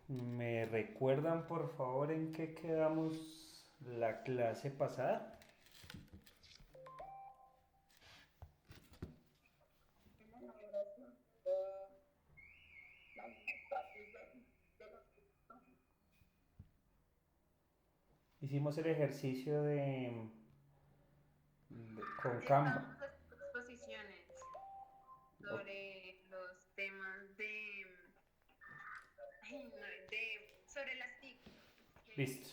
¿Me recuerdan por favor en qué quedamos la clase pasada? En la elaboración de las partes de los textos, Hicimos el ejercicio con Canva. estábamos haciendo exposiciones O- sobre los temas sobre las TIC, Listo.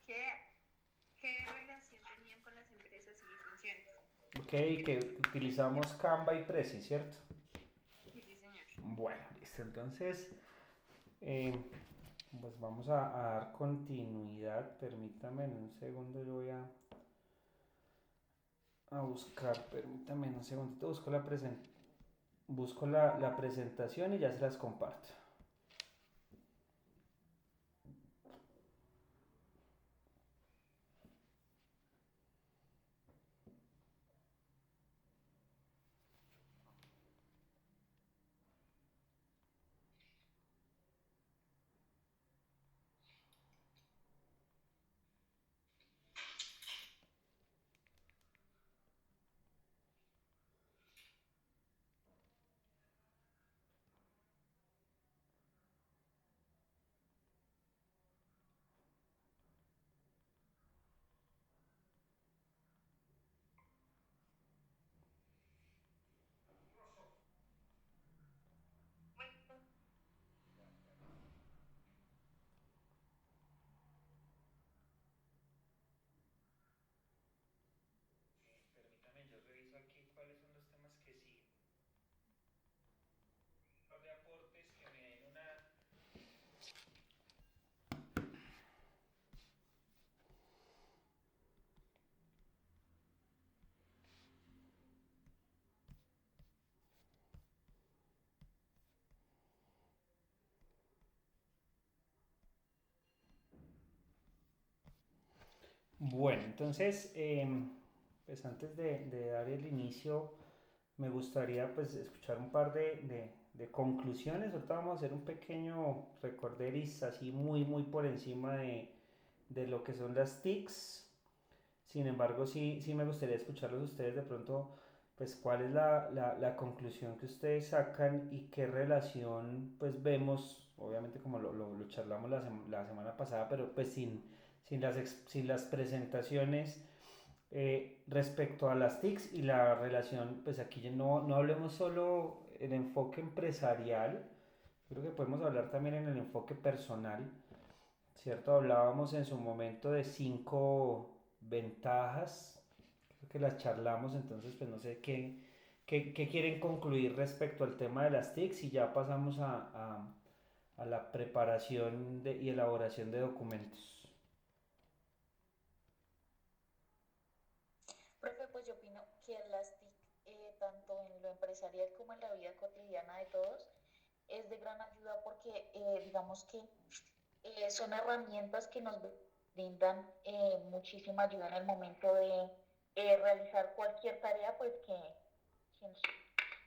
qué relación tenían con las empresas y funciones. Ok, que utilizamos Canva y Prezi, ¿cierto? Sí, sí, señor. Bueno, listo. Entonces, eh, pues vamos a dar continuidad. Permítame en un segundo, yo voy a buscar, permítame en un segundo, busco la presentación y ya se las comparto. Permítame, yo reviso aquí cuáles son los temas que siguen. Un par de aportes que me den una. Bueno, entonces, pues antes de dar el inicio, me gustaría pues escuchar un par de conclusiones. Ahorita vamos a hacer un pequeño recorderis así muy por encima de lo que son las TICs. Sin embargo, sí me gustaría escucharlos a ustedes de pronto, pues cuál es la conclusión que ustedes sacan y qué relación pues vemos, obviamente como lo charlamos la semana pasada, pero pues sin las presentaciones respecto a las TICs y la relación, pues aquí ya no hablemos solo el enfoque empresarial, creo que podemos hablar también en el enfoque personal, ¿cierto? Hablábamos en su momento de 5 ventajas, creo que las charlamos, entonces pues no sé qué quieren concluir respecto al tema de las TICs y ya pasamos a la preparación y elaboración de documentos. Profe, pues yo opino que las TIC, tanto en lo empresarial como en la vida cotidiana de todos, es de gran ayuda porque digamos que son herramientas que nos brindan muchísima ayuda en el momento de realizar cualquier tarea, pues que nos,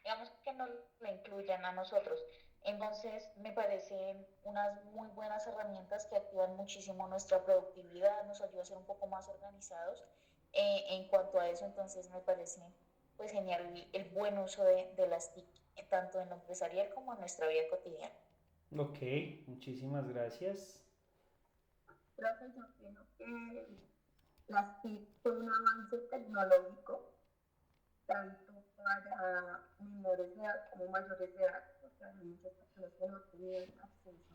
digamos que nos la incluyan a nosotros. Entonces, me parecen unas muy buenas herramientas que activan muchísimo nuestra productividad, nos ayuda a ser un poco más organizados en cuanto a eso. Entonces, me parece pues genial el buen uso de las TIC, tanto en lo empresarial como en nuestra vida cotidiana. Ok, muchísimas gracias. Profe, yo opino que las TIC son un avance tecnológico tanto para menores de edad como mayores de edad, porque hay muchas personas que no tienen acceso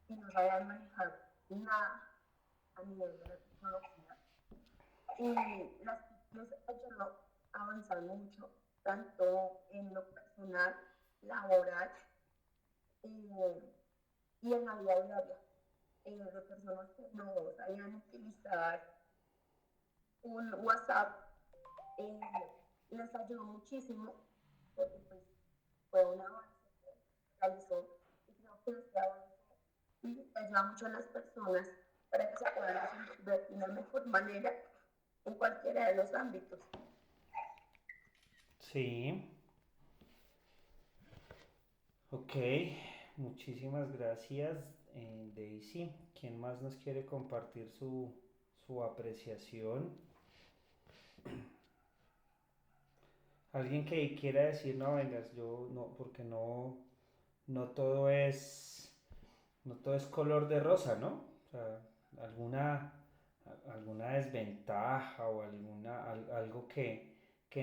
y no saben manejar nada a nivel de la tecnología. Y las TIC les ayudó a avanzar mucho, tanto en lo personal, laboral eh, y en la vida diaria. De personas que no sabían utilizar un WhatsApp, eh, les ayudó muchísimo porque pues fue un avance que realizó y creo que este avance ayuda mucho a las personas para que se puedan desenvolver de una mejor manera en cualquiera de los ámbitos. Sí, ok, muchísimas gracias, Daisy. ¿Quién más nos quiere compartir su apreciación? Alguien que quiera decir, no, vengas, yo no, porque no todo es, no todo es color de rosa, ¿no? O sea, alguna, alguna desventaja o algo que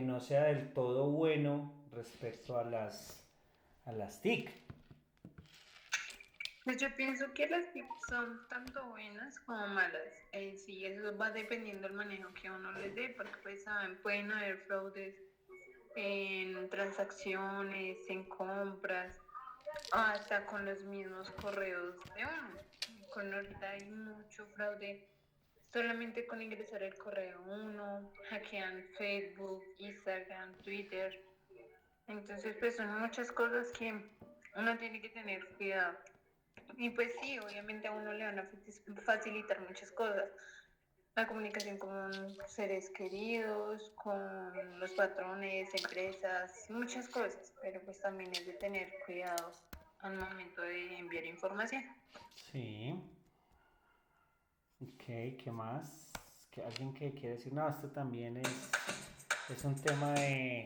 no sea del todo bueno respecto a las TIC. Pues yo pienso que las tips son tanto buenas como malas. Sí, eso va dependiendo del manejo que uno les dé, porque pues saben, pueden haber fraudes en transacciones, en compras, hasta con los mismos correos de uno. Con ahorita hay mucho fraude. Solamente con ingresar el correo uno, hackean Facebook, Instagram, Twitter. Entonces, pues son muchas cosas que uno tiene que tener cuidado. Y pues sí, obviamente a uno le van a facilitar muchas cosas. La comunicación con seres queridos, con los patrones, empresas, muchas cosas, pero pues también es de tener cuidado al momento de enviar información. Sí, ok, ¿qué más? ¿Alguien que quiere decir? No, esto también es un tema de...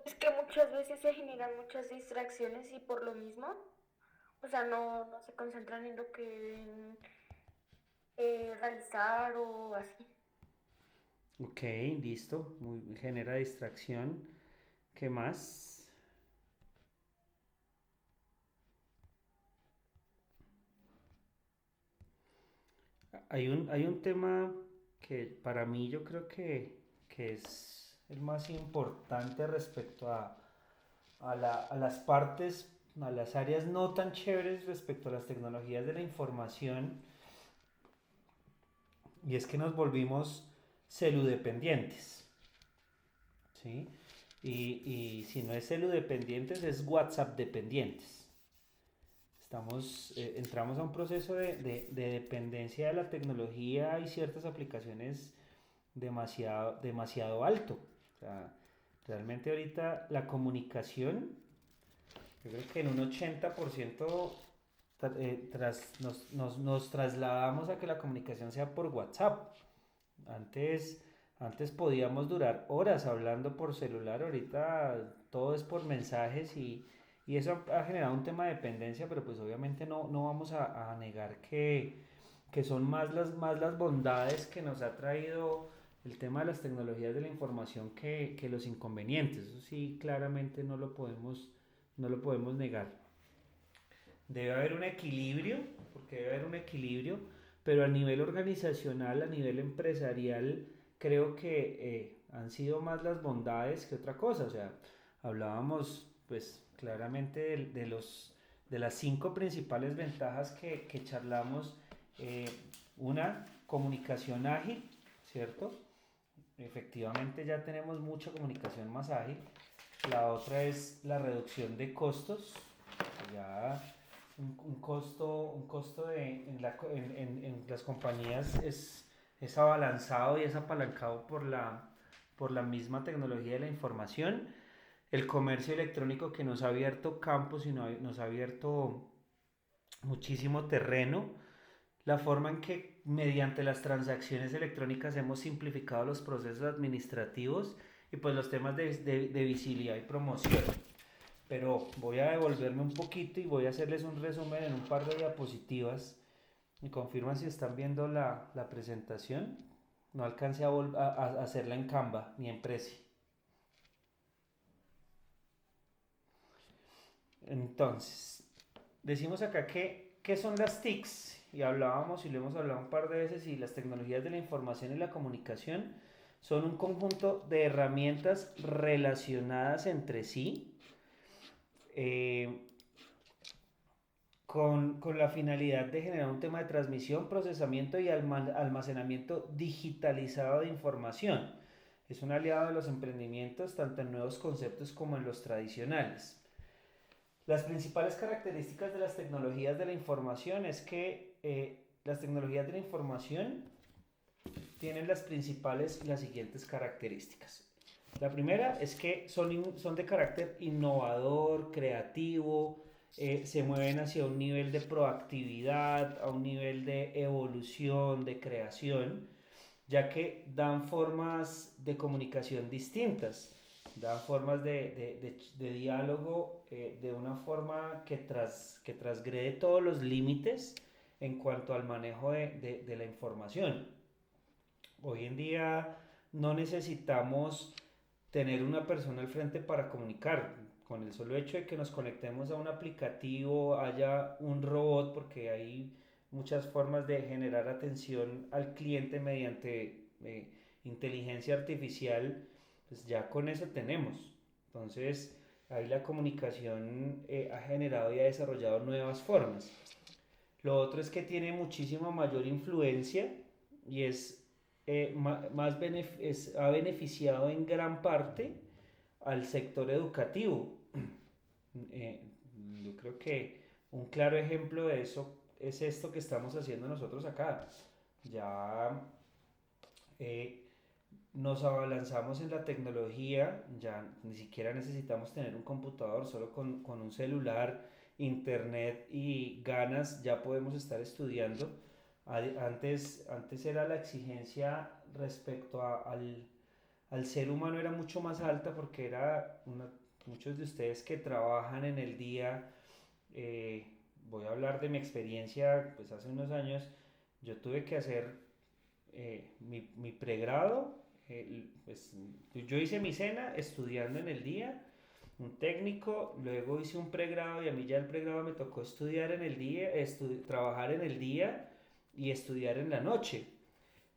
Es que muchas veces se generan muchas distracciones y por lo mismo, o sea, no se concentran en lo que deben realizar o así. Ok, listo, genera distracción. ¿Qué más? Hay un tema que para mí yo creo que es el más importante respecto a las partes, a las áreas no tan chéveres respecto a las tecnologías de la información, y es que nos volvimos celudependientes, ¿sí? Y si no es celudependientes, es WhatsApp dependientes. Entramos a un proceso de dependencia de la tecnología y ciertas aplicaciones demasiado alto. O sea, realmente ahorita la comunicación, yo creo que en un 80% nos trasladamos a que la comunicación sea por WhatsApp. Antes, antes podíamos durar horas hablando por celular, ahorita todo es por mensajes y eso ha generado un tema de dependencia, pero pues obviamente no vamos a negar que son más las bondades que nos ha traído el tema de las tecnologías de la información que los inconvenientes. Eso sí, claramente no lo podemos negar. Debe haber un equilibrio, porque debe haber un equilibrio, pero a nivel organizacional, a nivel empresarial, creo que han sido más las bondades que otra cosa. O sea, hablábamos pues claramente de las 5 principales ventajas que charlamos. Una, comunicación ágil, ¿cierto? Efectivamente ya tenemos mucha comunicación más ágil. La otra es la reducción de costos. Ya un costo en las compañías es abalanzado y es apalancado por la misma tecnología de la información. El comercio electrónico que nos ha abierto campos y nos ha abierto muchísimo terreno. La forma en que mediante las transacciones electrónicas hemos simplificado los procesos administrativos y pues los temas de visibilidad y promoción. Pero voy a devolverme un poquito y voy a hacerles un resumen en un par de diapositivas. Me confirman si están viendo la presentación. No alcancé a hacerla en Canva ni en Prezi. Entonces, decimos acá ¿qué son las TICs? Y hablábamos y lo hemos hablado un par de veces, y las tecnologías de la información y la comunicación son un conjunto de herramientas relacionadas entre sí, con la finalidad de generar un tema de transmisión, procesamiento y almacenamiento digitalizado de información. Es un aliado de los emprendimientos tanto en nuevos conceptos como en los tradicionales. Las principales características de las tecnologías de la información es que las tecnologías de la información tienen las siguientes características. La primera es que son de carácter innovador, creativo, se mueven hacia un nivel de proactividad, a un nivel de evolución, de creación, ya que dan formas de comunicación distintas, dan formas de diálogo de una forma que transgrede todos los límites en cuanto al manejo de la información. Hoy en día no necesitamos tener una persona al frente para comunicar. Con el solo hecho de que nos conectemos a un aplicativo, haya un robot, porque hay muchas formas de generar atención al cliente mediante inteligencia artificial, pues ya con eso tenemos. Entonces, ahí la comunicación ha generado y ha desarrollado nuevas formas. Lo otro es que tiene muchísima mayor influencia y ha beneficiado en gran parte al sector educativo. Eh, yo creo que un claro ejemplo de eso es esto que estamos haciendo nosotros acá. Ya eh, nos abalanzamos en la tecnología, ya ni siquiera necesitamos tener un computador, solo con un celular, internet y ganas ya podemos estar estudiando. Antes era la exigencia respecto al ser humano era mucho más alta porque muchos de ustedes que trabajan en el día, eh, voy a hablar de mi experiencia, pues hace unos años yo tuve que hacer mi pregrado, pues yo hice mi cena estudiando en el día, un técnico, luego hice un pregrado y a mí ya el pregrado me tocó estudiar en el día, trabajar en el día y estudiar en la noche.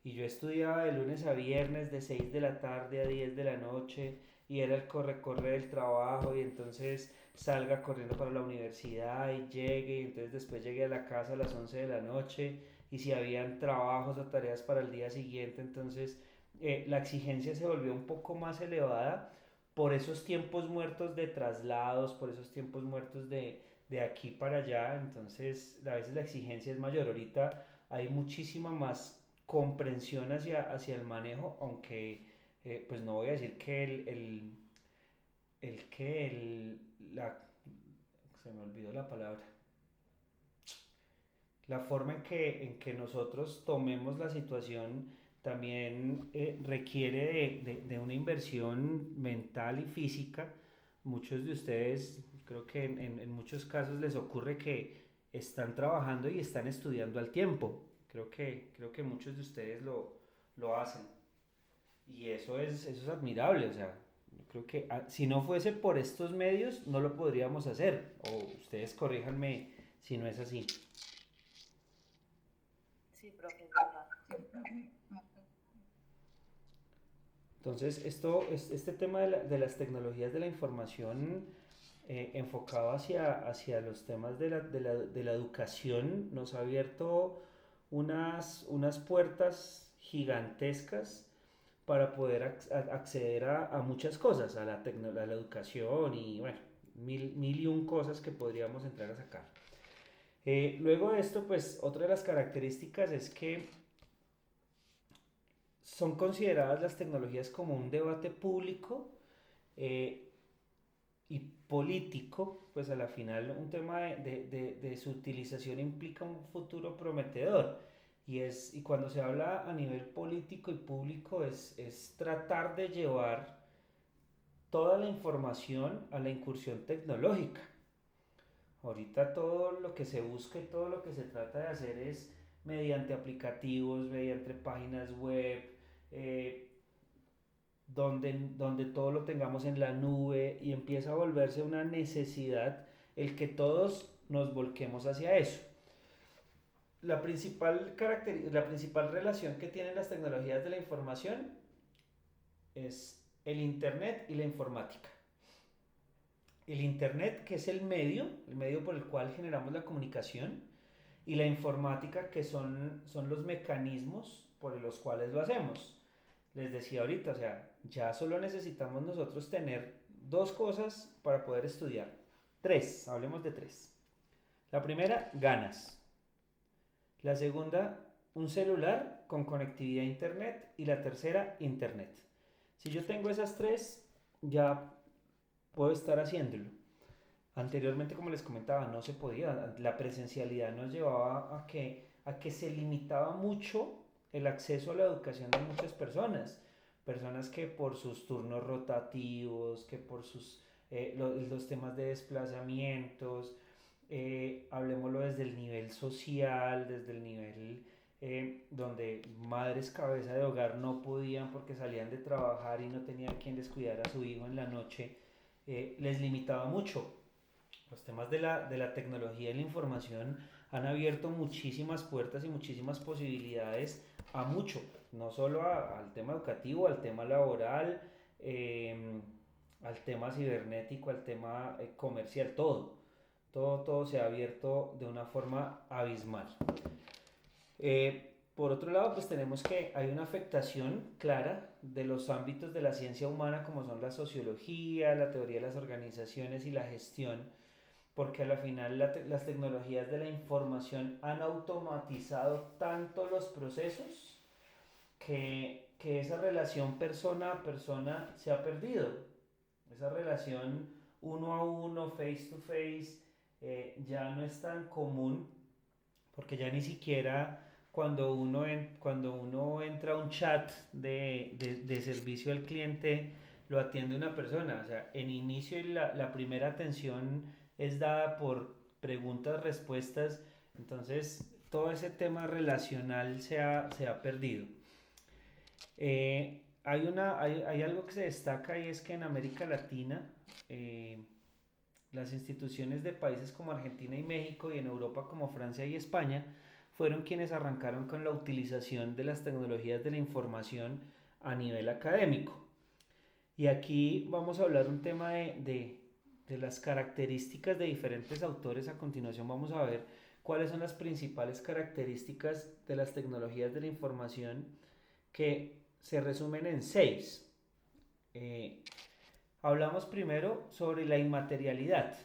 Y yo estudiaba de lunes a viernes de 6 de la tarde a 10 de la noche y era el corre-corre del trabajo y entonces salga corriendo para la universidad y llegue y entonces después llegué a la casa a las 11 de la noche y si habían trabajos o tareas para el día siguiente, entonces la exigencia se volvió un poco más elevada por esos tiempos muertos de traslados, por esos tiempos muertos de aquí para allá, entonces a veces la exigencia es mayor. Ahorita hay muchísima más comprensión hacia el manejo, aunque pues no voy a decir que se me olvidó la palabra, la forma en que nosotros tomemos la situación también requiere de una inversión mental y física. Muchos de ustedes, creo que en muchos casos les ocurre que están trabajando y están estudiando al tiempo. Creo que muchos de ustedes lo hacen. Y eso es admirable. O sea, yo creo que si no fuese por estos medios, no lo podríamos hacer. O ustedes corríjanme si no es así. Sí, profe, es verdad. Entonces, este tema de las tecnologías de la información enfocado hacia los temas de la educación nos ha abierto unas puertas gigantescas para poder acceder a muchas cosas, a la educación y bueno, mil y un cosas que podríamos entrar a sacar. Luego de esto, pues otra de las características es que son consideradas las tecnologías como un debate público eh, y político, pues a la final un tema de su utilización implica un futuro prometedor. Y cuando se habla a nivel político y público es tratar de llevar toda la información a la incursión tecnológica. Ahorita todo lo que se busca y todo lo que se trata de hacer es mediante aplicativos, mediante páginas web, donde todo lo tengamos en la nube y empieza a volverse una necesidad el que todos nos volquemos hacia eso. La principal relación que tienen las tecnologías de la información es el Internet y la informática. El Internet, que es el medio por el cual generamos la comunicación, y la informática, que son los mecanismos por los cuales lo hacemos. Les decía ahorita, o sea, ya solo necesitamos nosotros tener dos cosas para poder estudiar. Tres, hablemos de tres. La primera, ganas. La segunda, un celular con conectividad a internet. Y la tercera, internet. Si yo tengo esas tres, ya puedo estar haciéndolo. Anteriormente, como les comentaba, no se podía. La presencialidad nos llevaba a que se limitaba mucho el acceso a la educación de muchas personas. Personas que por sus turnos rotativos, que por los temas de desplazamientos, hablemoslo desde el nivel social, desde el nivel donde madres cabeza de hogar no podían porque salían de trabajar y no tenían quien les cuidara a su hijo en la noche, les limitaba mucho. Los temas de la tecnología y la información han abierto muchísimas puertas y muchísimas posibilidades a mucho, no solo al tema educativo, al tema laboral, eh, al tema cibernético, al tema comercial, todo se ha abierto de una forma abismal. Por otro lado, pues tenemos que hay una afectación clara de los ámbitos de la ciencia humana como son la sociología, la teoría de las organizaciones y la gestión, porque a la final las tecnologías de la información han automatizado tanto los procesos que esa relación persona a persona se ha perdido. Esa relación uno a uno, face to face, ya no es tan común porque ya ni siquiera cuando uno entra a un chat de servicio al cliente, lo atiende una persona. O sea, en inicio la primera atención es dada por preguntas, respuestas. Entonces, todo ese tema relacional se ha perdido. Hay algo que se destaca y es que en América Latina, eh, las instituciones de países como Argentina y México y en Europa como Francia y España fueron quienes arrancaron con la utilización de las tecnologías de la información a nivel académico. Y aquí vamos a hablar un tema de las características de diferentes autores. A continuación vamos a ver cuáles son las principales características de las tecnologías de la información que se resumen en 6. Eh, Hablamos primero sobre la inmaterialidad.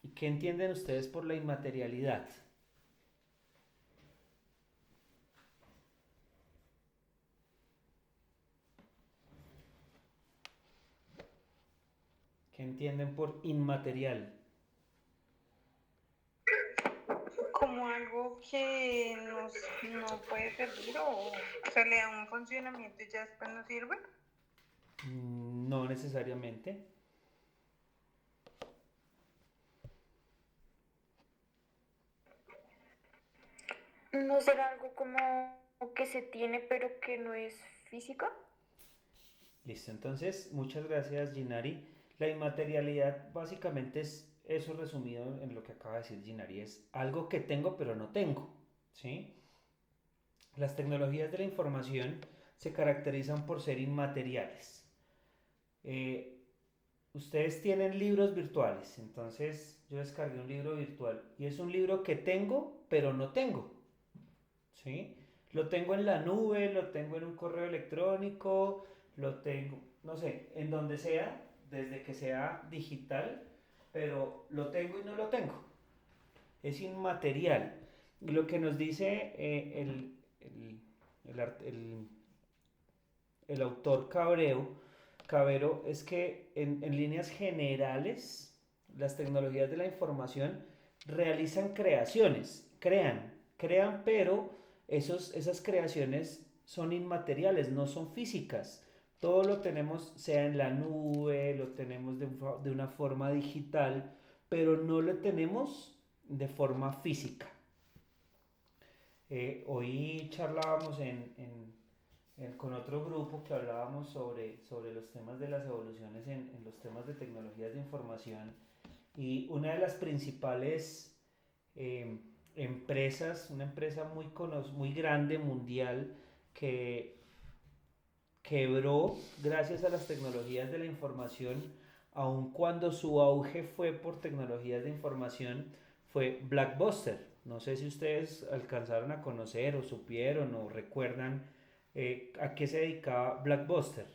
¿Y qué entienden ustedes por la inmaterialidad? ¿Qué entienden por inmaterial? Como algo que no puede servir o se le da un funcionamiento y ya después no sirve. No necesariamente. ¿No será algo como que se tiene pero que no es física? Listo, entonces, muchas gracias, Ginari. La inmaterialidad básicamente es eso resumido en lo que acaba de decir Ginari. Es algo que tengo pero no tengo. ¿Sí? Las tecnologías de la información se caracterizan por ser inmateriales. Eh, Ustedes tienen libros virtuales, entonces yo descargué un libro virtual y es un libro que tengo, pero no tengo, ¿sí? Lo tengo en la nube, lo tengo en un correo electrónico, lo tengo, no sé, en donde sea, desde que sea digital, pero lo tengo y no lo tengo. Es inmaterial. Y lo que nos dice el, el, el autor Cabero es que en líneas generales las tecnologías de la información realizan creaciones, crean, pero esas creaciones son inmateriales, no son físicas. Todo lo tenemos, sea en la nube, lo tenemos de una forma digital, pero no lo tenemos de forma física. Hoy charlábamos con otro grupo que hablábamos sobre los temas de las evoluciones en los temas de tecnologías de información y una de las principales eh, empresas, una empresa muy grande mundial que quebró gracias a las tecnologías de la información, aun cuando su auge fue por tecnologías de información, fue Blockbuster. No sé si ustedes alcanzaron a conocer o supieron o recuerdan a qué se dedicaba Blockbuster.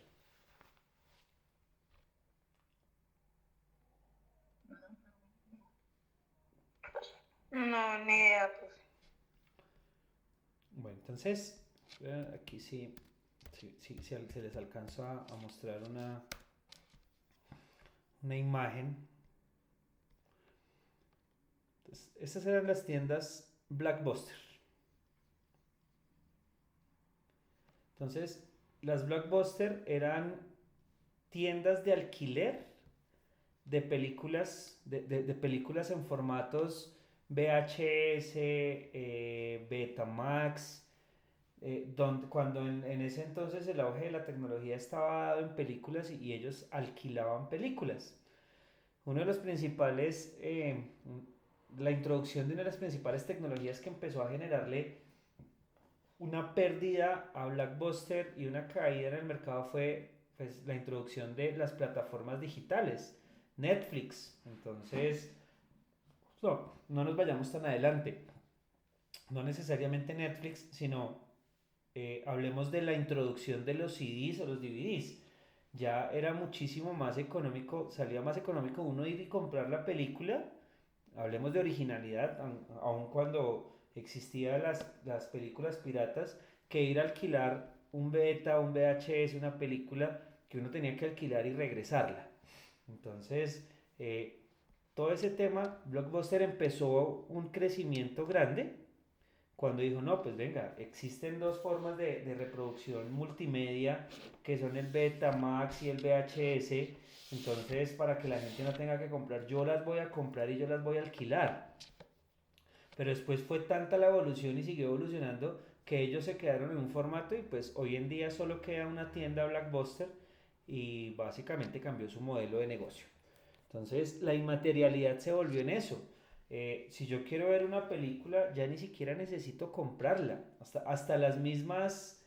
No, ni idea, pues. Bueno, entonces, aquí sí, se les alcanza a mostrar una imagen. estas eran las tiendas Blockbuster. Entonces, las Blockbuster eran tiendas de alquiler de películas, de películas en formatos VHS, Betamax, cuando en ese entonces el auge de la tecnología estaba dado en películas y ellos alquilaban películas. Uno de los principales, la introducción de una de las principales tecnologías que empezó a generarle una pérdida a Blockbuster y una caída en el mercado fue pues, la introducción de las plataformas digitales, Netflix. Entonces, no nos vayamos tan adelante. No necesariamente Netflix, sino hablemos de la introducción de los CDs o los DVDs. Ya era muchísimo más económico, salía más económico uno ir y comprar la película. Hablemos de originalidad, aun cuando existían las películas piratas, que ir a alquilar un beta, un VHS, una película que uno tenía que alquilar y regresarla. Entonces, todo ese tema, Blockbuster empezó un crecimiento grande cuando dijo, no, pues venga, existen dos formas de reproducción multimedia, que son el Betamax y el VHS, entonces para que la gente no tenga que comprar, yo las voy a comprar y yo las voy a alquilar. Pero después fue tanta la evolución y siguió evolucionando que ellos se quedaron en un formato y pues hoy en día solo queda una tienda Blockbuster y básicamente cambió su modelo de negocio. Entonces la inmaterialidad se volvió en eso. Si yo quiero ver una película, ya ni siquiera necesito comprarla. Hasta las mismas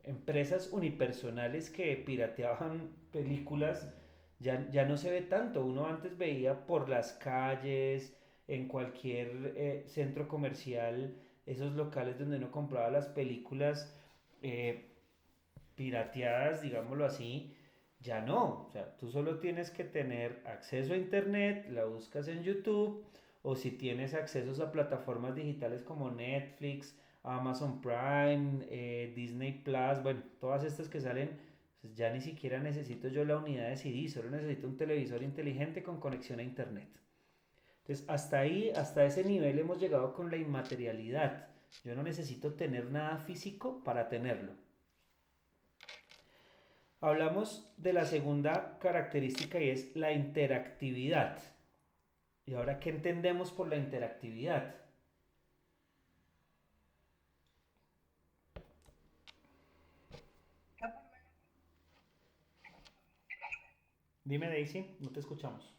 empresas unipersonales que pirateaban películas, ya no se ve tanto. Uno antes veía por las calles, en cualquier centro comercial, esos locales donde uno compraba las películas eh, pirateadas, digámoslo así, ya no. O sea, tú solo tienes que tener acceso a internet, la buscas en YouTube, o si tienes accesos a plataformas digitales como Netflix, Amazon Prime, Disney Plus, bueno, todas estas que salen, pues ya ni siquiera necesito yo la unidad de CD, solo necesito un televisor inteligente con conexión a internet. Entonces, hasta ahí, hasta ese nivel hemos llegado con la inmaterialidad. Yo no necesito tener nada físico para tenerlo. Hablamos de la segunda característica y es la interactividad. ¿Y ahora qué entendemos por la interactividad? Dime, Daisy, no te escuchamos.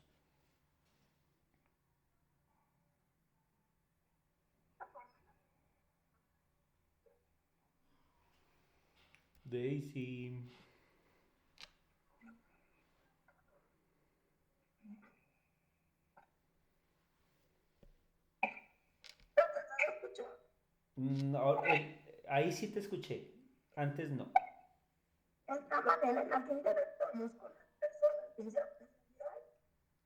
Daisy. Ahí sí te escuché, antes no. Esta manera en la que interactuamos con las personas, ya presencial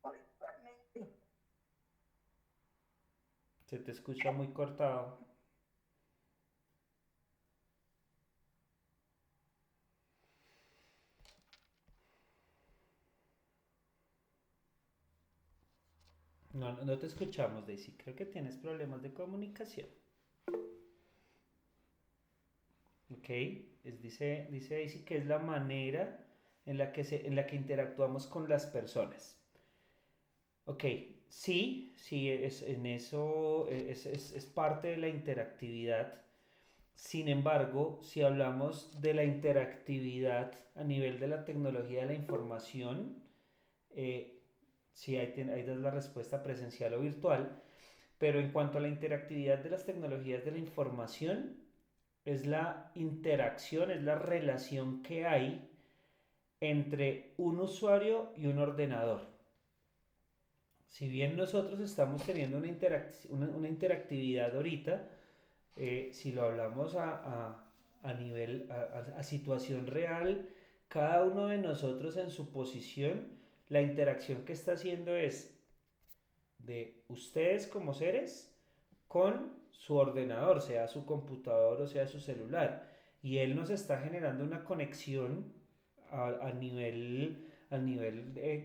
o virtualmente. Se te escucha muy cortado. No, no te escuchamos, Daisy. Creo que tienes problemas de comunicación. Ok, dice Daisy que es la manera en la que interactuamos con las personas. Ok, sí, en eso es parte de la interactividad. Sin embargo, si hablamos de la interactividad a nivel de la tecnología de la información, sí, ahí das la respuesta presencial o virtual, pero en cuanto a la interactividad de las tecnologías de la información, es la interacción, es la relación que hay entre un usuario y un ordenador. Si bien nosotros estamos teniendo una interactividad ahorita, si lo hablamos a nivel, a situación real, cada uno de nosotros en su posición, la interacción que está haciendo es de ustedes como seres con su ordenador, sea su computador o sea su celular. Y él nos está generando una conexión a nivel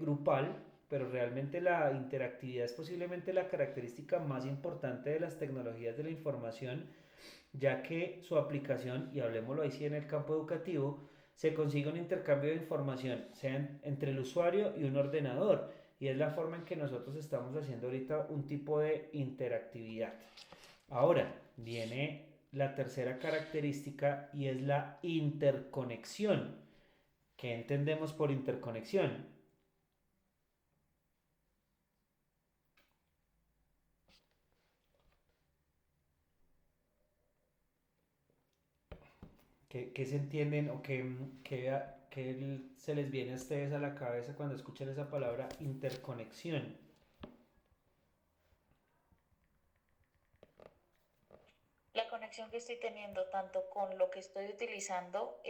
grupal pero realmente la interactividad es posiblemente la característica más importante de las tecnologías de la información, ya que su aplicación, y hablemoslo ahí sí en el campo educativo, se consigue un intercambio de información, sea entre el usuario y un ordenador, y es la forma en que nosotros estamos haciendo ahorita un tipo de interactividad. Ahora viene la tercera característica y es la interconexión. ¿Qué entendemos por interconexión? ¿Qué se entienden o qué se les viene a ustedes a la cabeza cuando escuchan esa palabra interconexión? La conexión que estoy teniendo tanto con lo que estoy utilizando,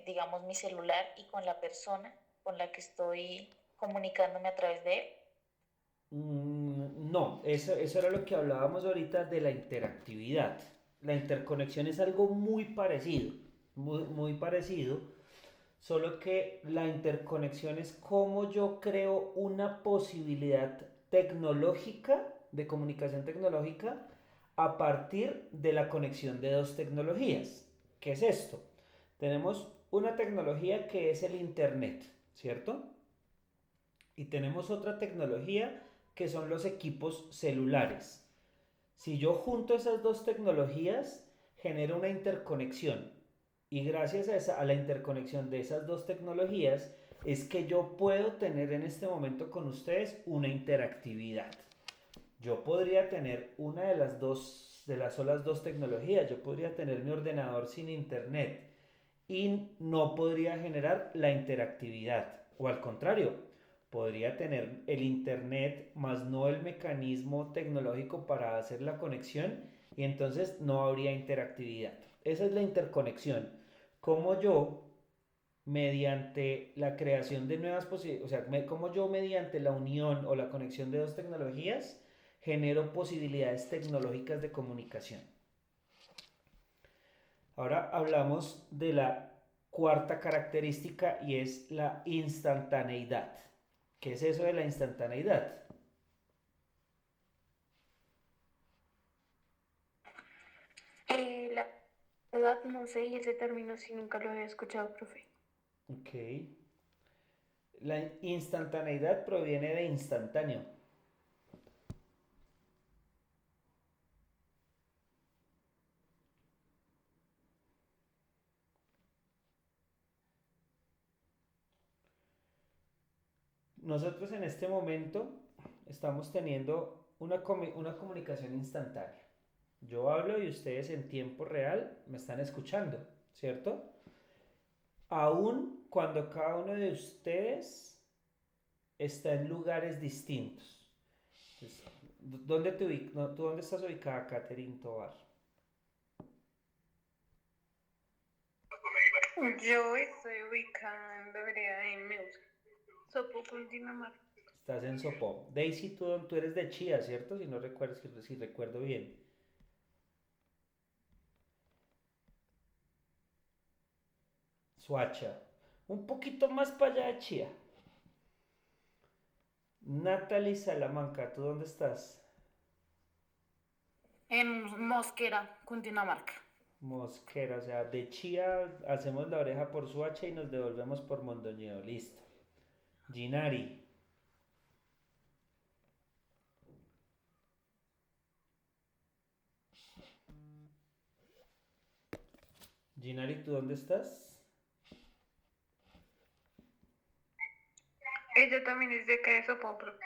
digamos mi celular, y con la persona con la que estoy comunicándome a través de él. No, eso era lo que hablábamos ahorita de la interactividad. La interconexión es algo muy parecido, solo que la interconexión es como yo creo una posibilidad tecnológica, de comunicación tecnológica, a partir de la conexión de dos tecnologías. ¿Qué es esto? Tenemos una tecnología que es el Internet, ¿cierto? Y tenemos otra tecnología que son los equipos celulares. Si yo junto esas dos tecnologías, genero una interconexión. Y gracias a la interconexión de esas dos tecnologías, es que yo puedo tener en este momento con ustedes una interactividad. Yo podría tener una de las solas dos tecnologías. Yo podría tener mi ordenador sin internet y no podría generar la interactividad. O al contrario, podría tener el internet más no el mecanismo tecnológico para hacer la conexión y entonces no habría interactividad. Esa es la interconexión. Como yo, mediante la creación de nuevas posibilidades, o sea, como yo mediante la unión o la conexión de dos tecnologías, genero posibilidades tecnológicas de comunicación. Ahora hablamos de la cuarta característica y es la instantaneidad. ¿Qué es eso de la instantaneidad? La verdad no sé, y ese término sí nunca lo había escuchado, profe. Ok. La instantaneidad proviene de instantáneo. Nosotros en este momento estamos teniendo una comunicación instantánea. Yo hablo y ustedes en tiempo real me están escuchando, ¿cierto? Aún cuando cada uno de ustedes está en lugares distintos. Entonces, ¿tú dónde estás ubicada, Catherine Tobar? Yo estoy ubicada en la vereda de Mills, Sopó, Cundinamarca. Estás en Sopó. Daisy, tú eres de Chía, ¿cierto? Si no recuerdas, si recuerdo bien. Suacha. Un poquito más para allá de Chía. Natalie Salamanca, ¿tú dónde estás? En Mosquera, Cundinamarca. Mosquera, o sea, de Chía hacemos la oreja por Suacha y nos devolvemos por Mondoñedo. Listo. Ginari. Ginari, ¿tú dónde estás? Ella también es de acá de Sopó, profe.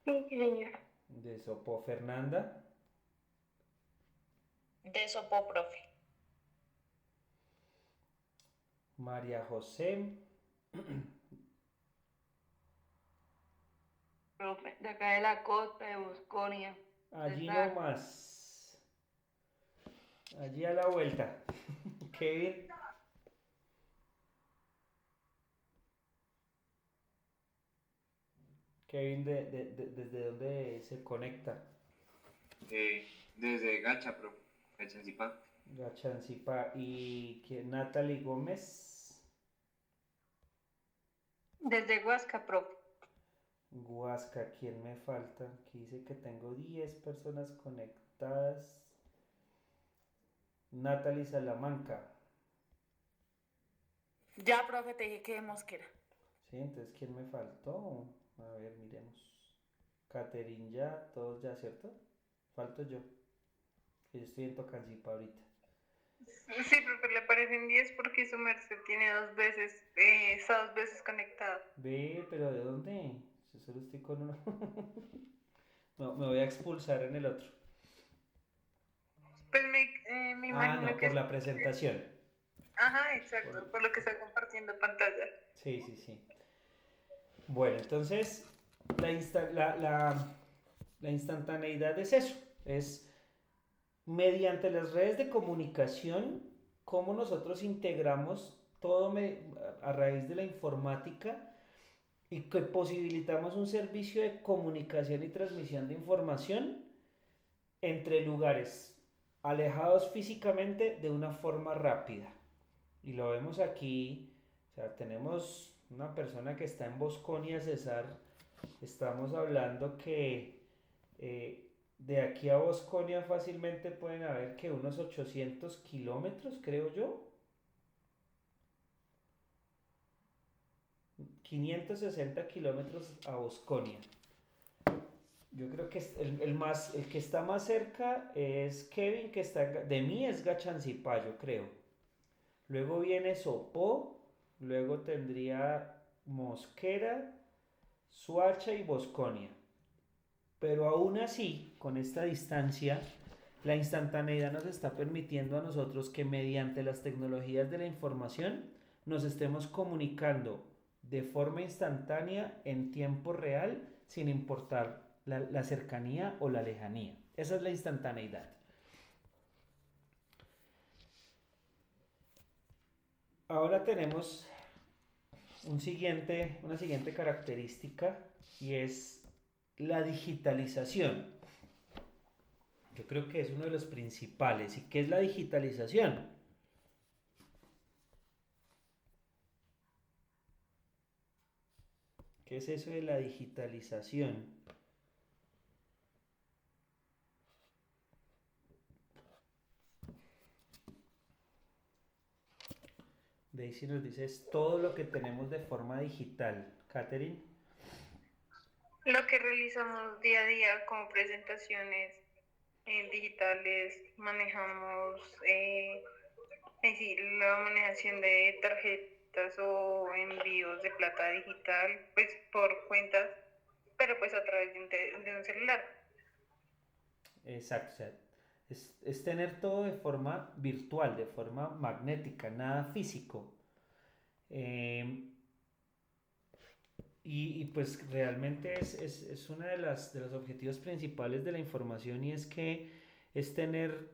Sí, señor. De Sopó. Fernanda. De Sopó, profe. María José. Profe, de acá de la costa, de Bosconia. Allí Está nomás. Allí a la vuelta. Kevin. Kevin, ¿desde dónde se conecta? Desde Gacha, pro. Gachancipá. Gachancipa y Natalie Gómez. desde Huasca, profe. Huasca, ¿quién me falta? Aquí dice que tengo 10 personas conectadas. Natalie Salamanca. Ya, profe, te dije que de Mosquera. Sí, entonces ¿quién me faltó? A ver, miremos. Caterin ya, todos ya, ¿cierto? Falto yo. Que yo estoy en Tocancipá ahorita. Sí, profe, le parecen 10 porque su merced tiene está 2 veces conectado. Ve, pero ¿de dónde? Yo solo estoy con uno. No, me voy a expulsar en el otro. Pues me Ah, imagino no, que por la presentación. Ajá, exacto, Por- por lo que está compartiendo pantalla. Sí, sí, sí. Bueno, entonces la instantaneidad es eso. Es mediante las redes de comunicación, cómo nosotros integramos todo a raíz de la informática y que posibilitamos un servicio de comunicación y transmisión de información entre lugares alejados físicamente de una forma rápida. Y lo vemos aquí, o sea, tenemos una persona que está en Bosconia, César, estamos hablando que de aquí a Bosconia fácilmente pueden haber que unos 800 kilómetros, creo yo, 560 kilómetros a Bosconia. Yo creo que el que está más cerca es Kevin, que está de mí es Gachancipá, yo creo. Luego viene Sopó, luego tendría Mosquera, Suacha y Bosconia. Pero aún así, con esta distancia, la instantaneidad nos está permitiendo a nosotros que mediante las tecnologías de la información nos estemos comunicando de forma instantánea en tiempo real sin importar la cercanía o la lejanía. Esa es la instantaneidad. Ahora tenemos una siguiente característica y es la digitalización. Yo creo que es uno de los principales. ¿Y qué es la digitalización? ¿Qué es eso de la digitalización? Daisy nos dice es todo lo que tenemos de forma digital. Catherine. Lo que realizamos día a día como presentaciones digitales, manejamos la manejación de tarjetas o envíos de plata digital, pues por cuentas, pero pues a través de un celular. Exacto. O sea, es tener todo de forma virtual, de forma magnética, nada físico. Eh, y pues realmente es uno de los objetivos principales de la información y es que es tener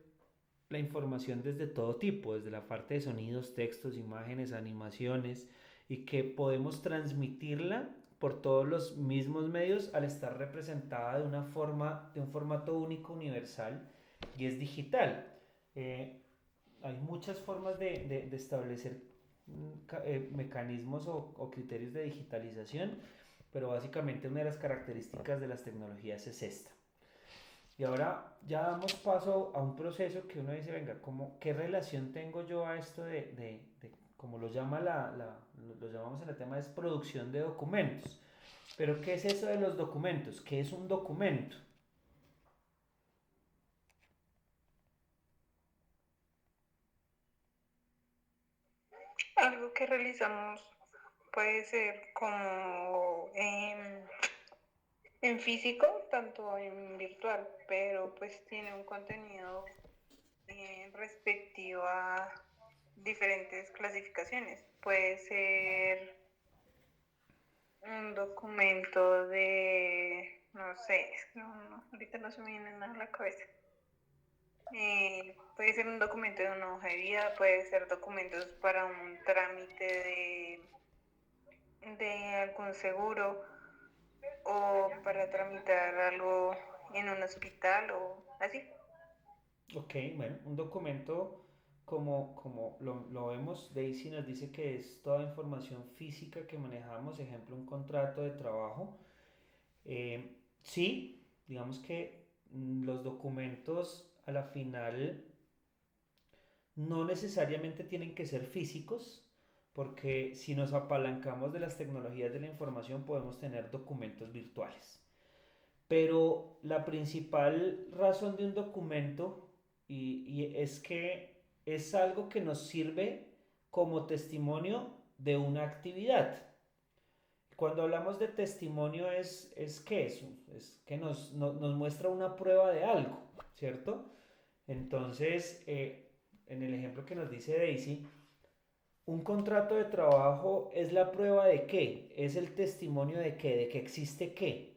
la información desde todo tipo, desde la parte de sonidos, textos, imágenes, animaciones y que podemos transmitirla por todos los mismos medios al estar representada de una forma, de un formato único, universal y es digital. Eh, Hay muchas formas de establecer mecanismos o criterios de digitalización, pero básicamente una de las características de las tecnologías es esta. Y ahora ya damos paso a un proceso que uno dice, venga, ¿qué relación tengo yo a esto como lo lo llamamos en el tema, es producción de documentos? Pero ¿qué es eso de los documentos? ¿Qué es un documento? Algo que realizamos puede ser como en físico, tanto en virtual, pero pues tiene un contenido respectivo a diferentes clasificaciones. Puede ser un documento no sé, es que ahorita no se me viene nada a la cabeza. Puede ser un documento de una hoja de vida, puede ser documentos para un trámite de algún seguro o para tramitar algo en un hospital o así. Ok, bueno, un documento como lo vemos, Daisy nos dice que es toda información física que manejamos, ejemplo, un contrato de trabajo. Sí, digamos que los documentos a la final no necesariamente tienen que ser físicos, porque si nos apalancamos de las tecnologías de la información podemos tener documentos virtuales. Pero la principal razón de un documento y es que es algo que nos sirve como testimonio de una actividad. Cuando hablamos de testimonio es ¿qué es? Es que nos muestra una prueba de algo, ¿cierto? Entonces, en el ejemplo que nos dice Daisy, un contrato de trabajo es la prueba de qué, es el testimonio de qué, de que existe qué.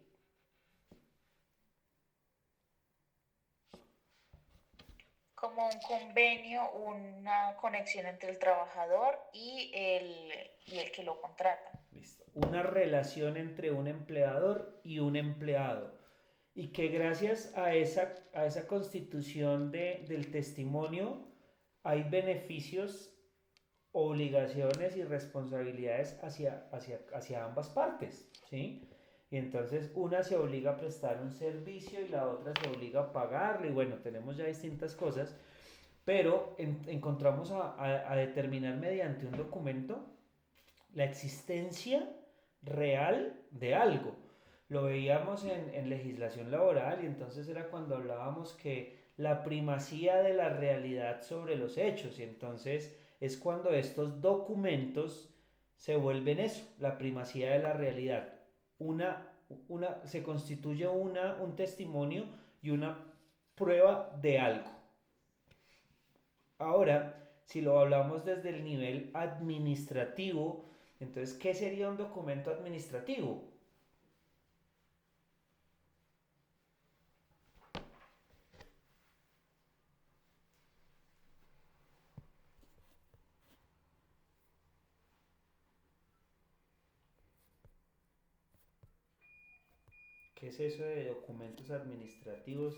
Como un convenio, una conexión entre el trabajador y el que lo contrata. Listo. Una relación entre un empleador y un empleado. Y que gracias a esa constitución del testimonio hay beneficios, obligaciones y responsabilidades hacia ambas partes, ¿sí? Y entonces una se obliga a prestar un servicio y la otra se obliga a pagarle. Y bueno, tenemos ya distintas cosas, pero encontramos a determinar mediante un documento la existencia real de algo. Lo veíamos en legislación laboral y entonces era cuando hablábamos que la primacía de la realidad sobre los hechos y entonces es cuando estos documentos se vuelven eso, la primacía de la realidad. Se constituye un testimonio y una prueba de algo. Ahora, si lo hablamos desde el nivel administrativo, entonces, ¿qué sería un documento administrativo? ¿Qué es eso de documentos administrativos?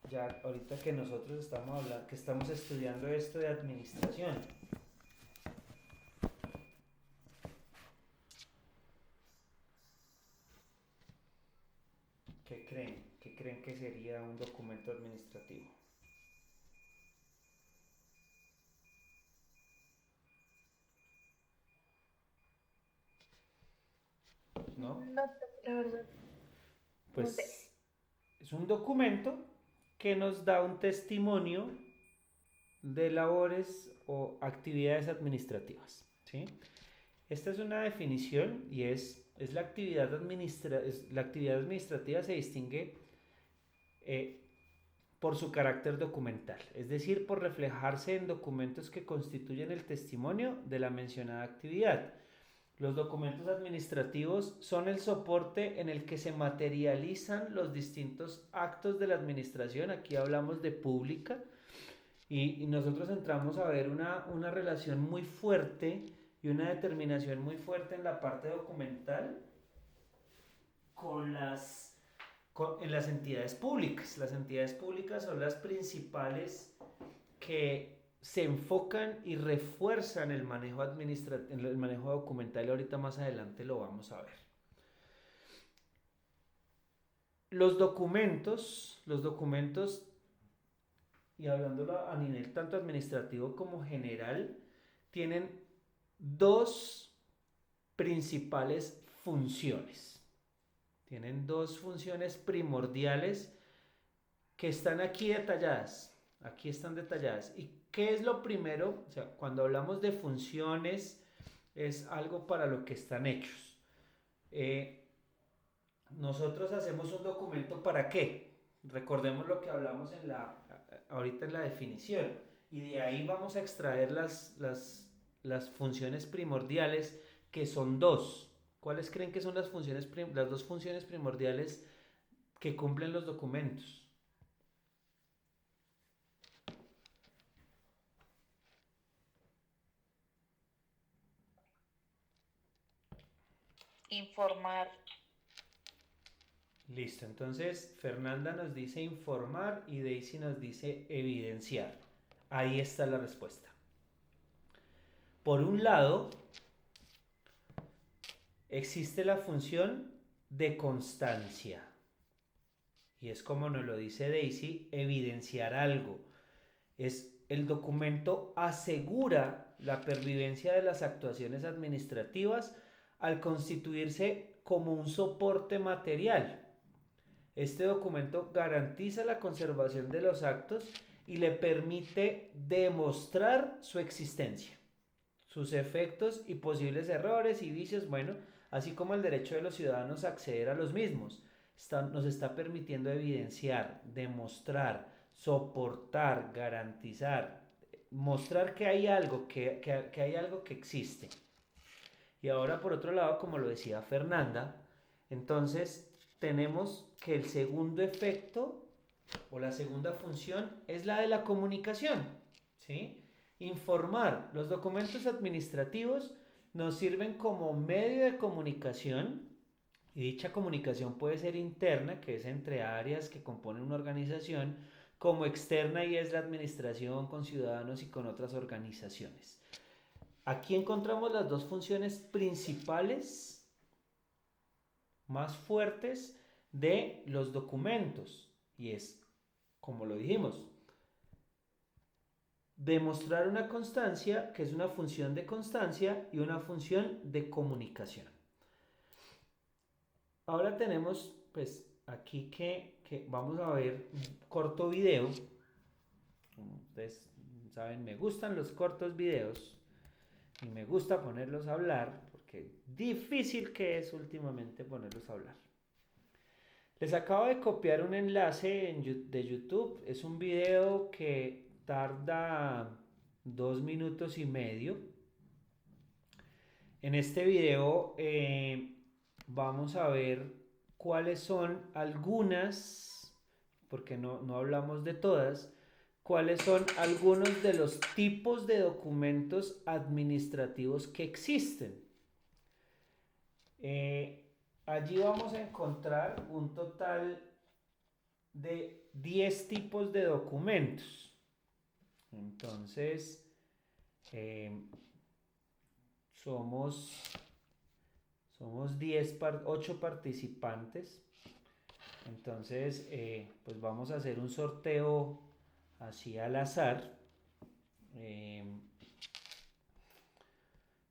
Ya ahorita que nosotros estamos hablando, que estamos estudiando esto de administración. ¿Qué creen? ¿Qué creen que sería un documento administrativo? ¿No? No, la verdad, no sé. Pues es un documento que nos da un testimonio de labores o actividades administrativas, ¿sí? Esta es una definición y es la actividad administrativa se distingue eh, por su carácter documental, es decir, por reflejarse en documentos que constituyen el testimonio de la mencionada actividad. Los documentos administrativos son el soporte en el que se materializan los distintos actos de la administración. Aquí hablamos de pública y nosotros entramos a ver una relación muy fuerte y una determinación muy fuerte en la parte documental en las entidades públicas. Las entidades públicas son las principales que se enfocan y refuerzan el manejo el manejo documental y ahorita más adelante lo vamos a ver. Los documentos y hablándolo a nivel tanto administrativo como general, tienen dos principales funciones. Tienen dos funciones primordiales que están aquí detalladas. Aquí están detalladas. ¿Y qué es lo primero? O sea, cuando hablamos de funciones, es algo para lo que están hechos. Nosotros hacemos un documento ¿para qué? Recordemos lo que hablamos ahorita en la definición. Y de ahí vamos a extraer las funciones primordiales, que son dos. ¿Cuáles creen que son las dos funciones primordiales que cumplen los documentos? Informar. Listo, entonces Fernanda nos dice informar y Daisy nos dice evidenciar. Ahí está la respuesta. Por un lado, existe la función de constancia. Y es como nos lo dice Daisy, evidenciar algo. El documento asegura la pervivencia de las actuaciones administrativas al constituirse como un soporte material. Este documento garantiza la conservación de los actos y le permite demostrar su existencia, sus efectos y posibles errores y vicios, bueno, así como el derecho de los ciudadanos a acceder a los mismos. Nos está permitiendo evidenciar, demostrar, soportar, garantizar, mostrar que hay algo, que hay algo que existe. Y ahora, por otro lado, como lo decía Fernanda, entonces tenemos que el segundo efecto o la segunda función es la de la comunicación, ¿sí? Informar. Los documentos administrativos nos sirven como medio de comunicación, y dicha comunicación puede ser interna, que es entre áreas que componen una organización, como externa, y es la administración con ciudadanos y con otras organizaciones. Aquí encontramos las dos funciones principales más fuertes de los documentos, y es, como lo dijimos, demostrar una constancia, que es una función de constancia, y una función de comunicación. Ahora tenemos, pues, aquí que vamos a ver un corto video. Como ustedes saben, me gustan los cortos videos y me gusta ponerlos a hablar, porque difícil que es últimamente ponerlos a hablar. Les acabo de copiar un enlace de YouTube. Es un video que tarda 2 minutos y medio. En este video vamos a ver cuáles son algunas, porque no hablamos de todas, cuáles son algunos de los tipos de documentos administrativos que existen. Allí vamos a encontrar un total de 10 tipos de documentos. Entonces, somos 8 participantes. Entonces, pues vamos a hacer un sorteo así al azar.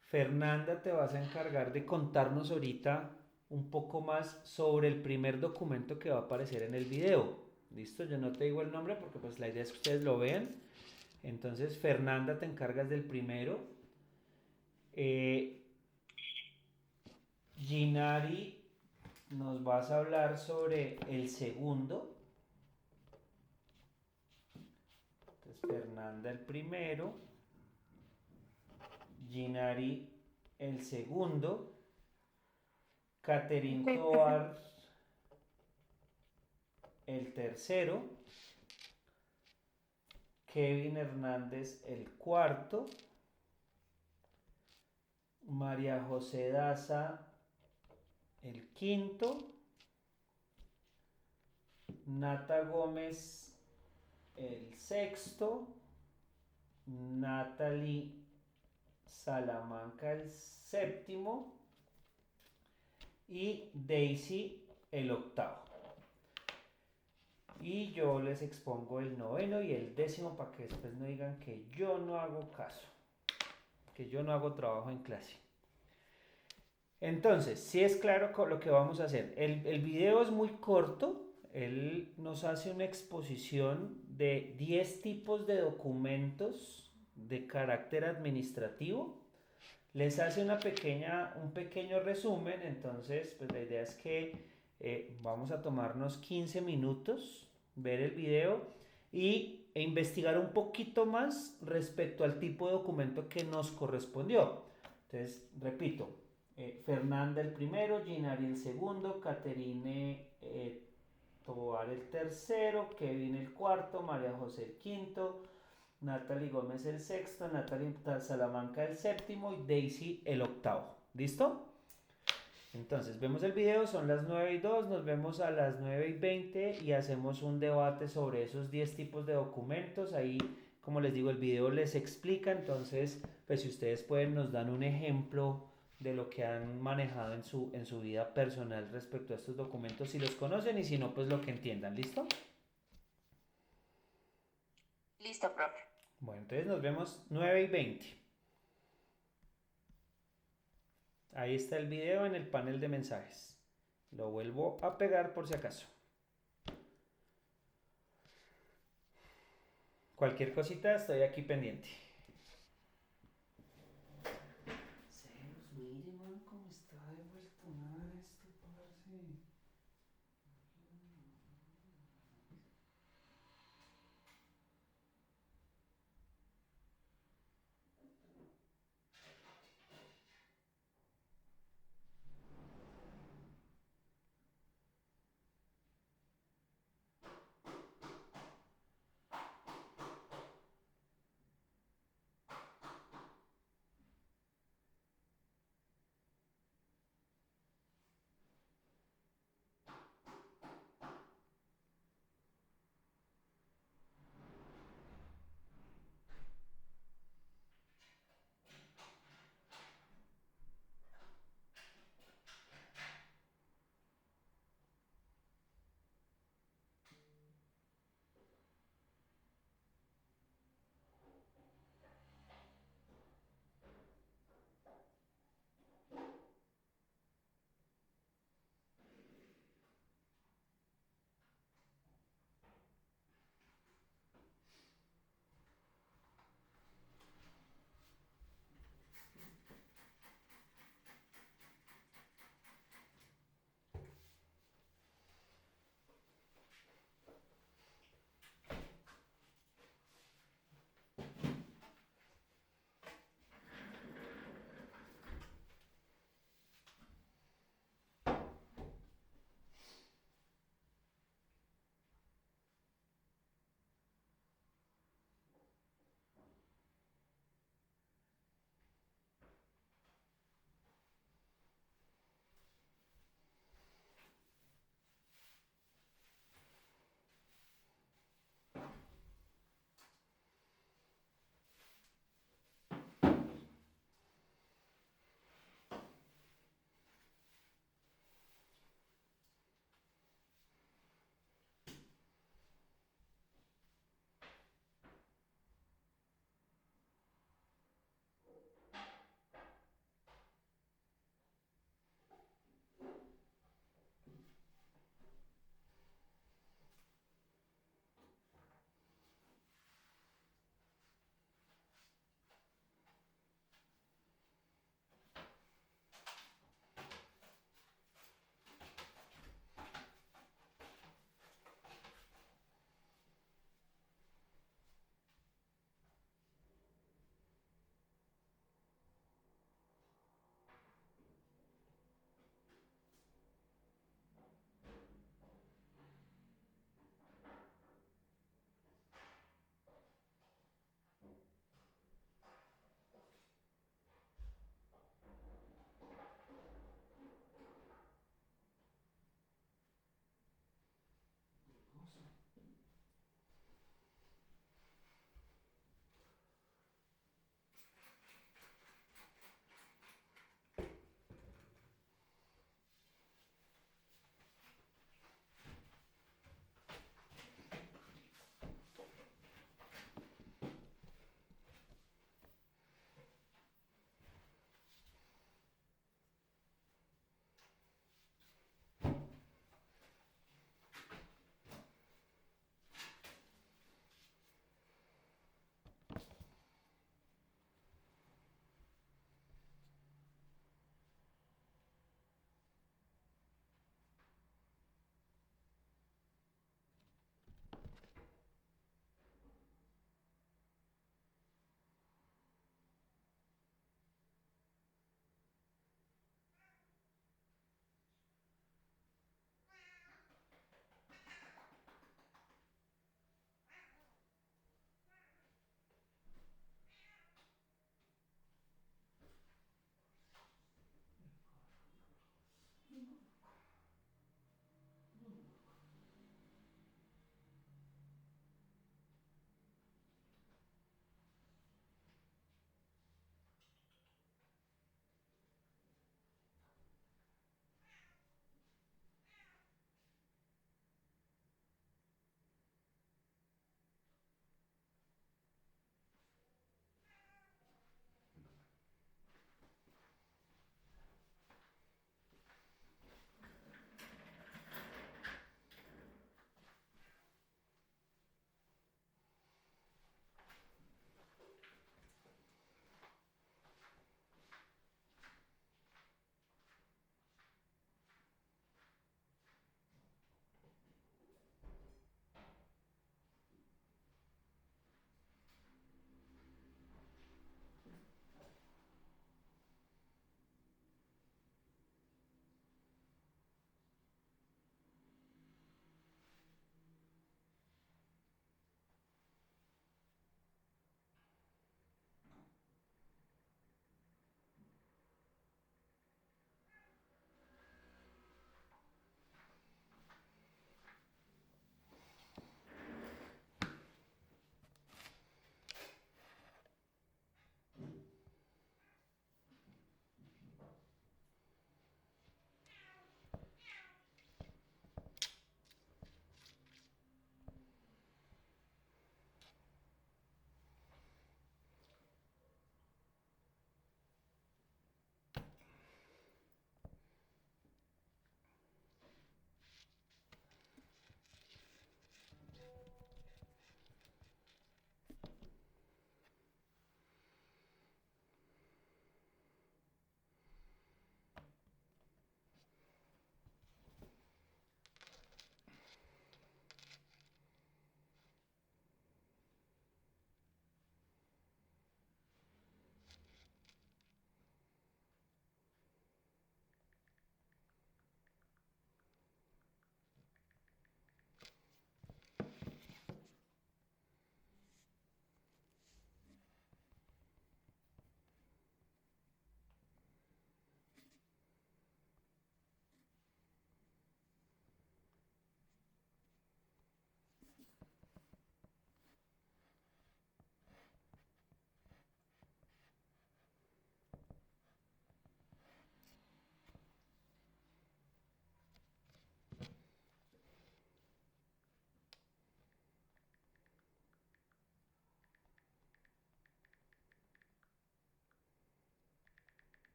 Fernanda, te vas a encargar de contarnos ahorita un poco más sobre el primer documento que va a aparecer en el video. ¿Listo? Yo no te digo el nombre porque pues la idea es que ustedes lo vean. Entonces, Fernanda, te encargas del primero. Ginari, nos vas a hablar sobre el segundo. Entonces, Fernanda el primero, Ginari el segundo, Catherine Toar el tercero, Kevin Hernández el cuarto, María José Daza el quinto, Nata Gómez el sexto, Natalie Salamanca el séptimo y Daisy el octavo. Y yo les expongo el noveno y el décimo para que después no digan que yo no hago caso, que yo no hago trabajo en clase. Entonces, sí es claro con lo que vamos a hacer. El video es muy corto. Él nos hace una exposición de 10 tipos de documentos de carácter administrativo. Les hace un pequeño resumen. Entonces, pues la idea es que vamos a tomarnos 15 minutos, ver el video e investigar un poquito más respecto al tipo de documento que nos correspondió. Entonces, repito, Fernanda el primero, Ginari el segundo, Caterine Tobar el tercero, Kevin el cuarto, María José el quinto, Natalie Gómez el sexto, Natalie Salamanca el séptimo y Daisy el octavo. ¿Listo? Entonces vemos el video, son las 9:02, nos vemos a las 9:20 y hacemos un debate sobre esos 10 tipos de documentos. Ahí, como les digo, el video les explica. Entonces, pues si ustedes pueden, nos dan un ejemplo de lo que han manejado en su vida personal respecto a estos documentos, si los conocen y si no, pues lo que entiendan. ¿Listo? Listo, profe. Bueno, entonces nos vemos 9:20. Ahí está el video en el panel de mensajes. Lo vuelvo a pegar por si acaso. Cualquier cosita, estoy aquí pendiente. Mire, man, cómo está de vuelto nada esto, parce.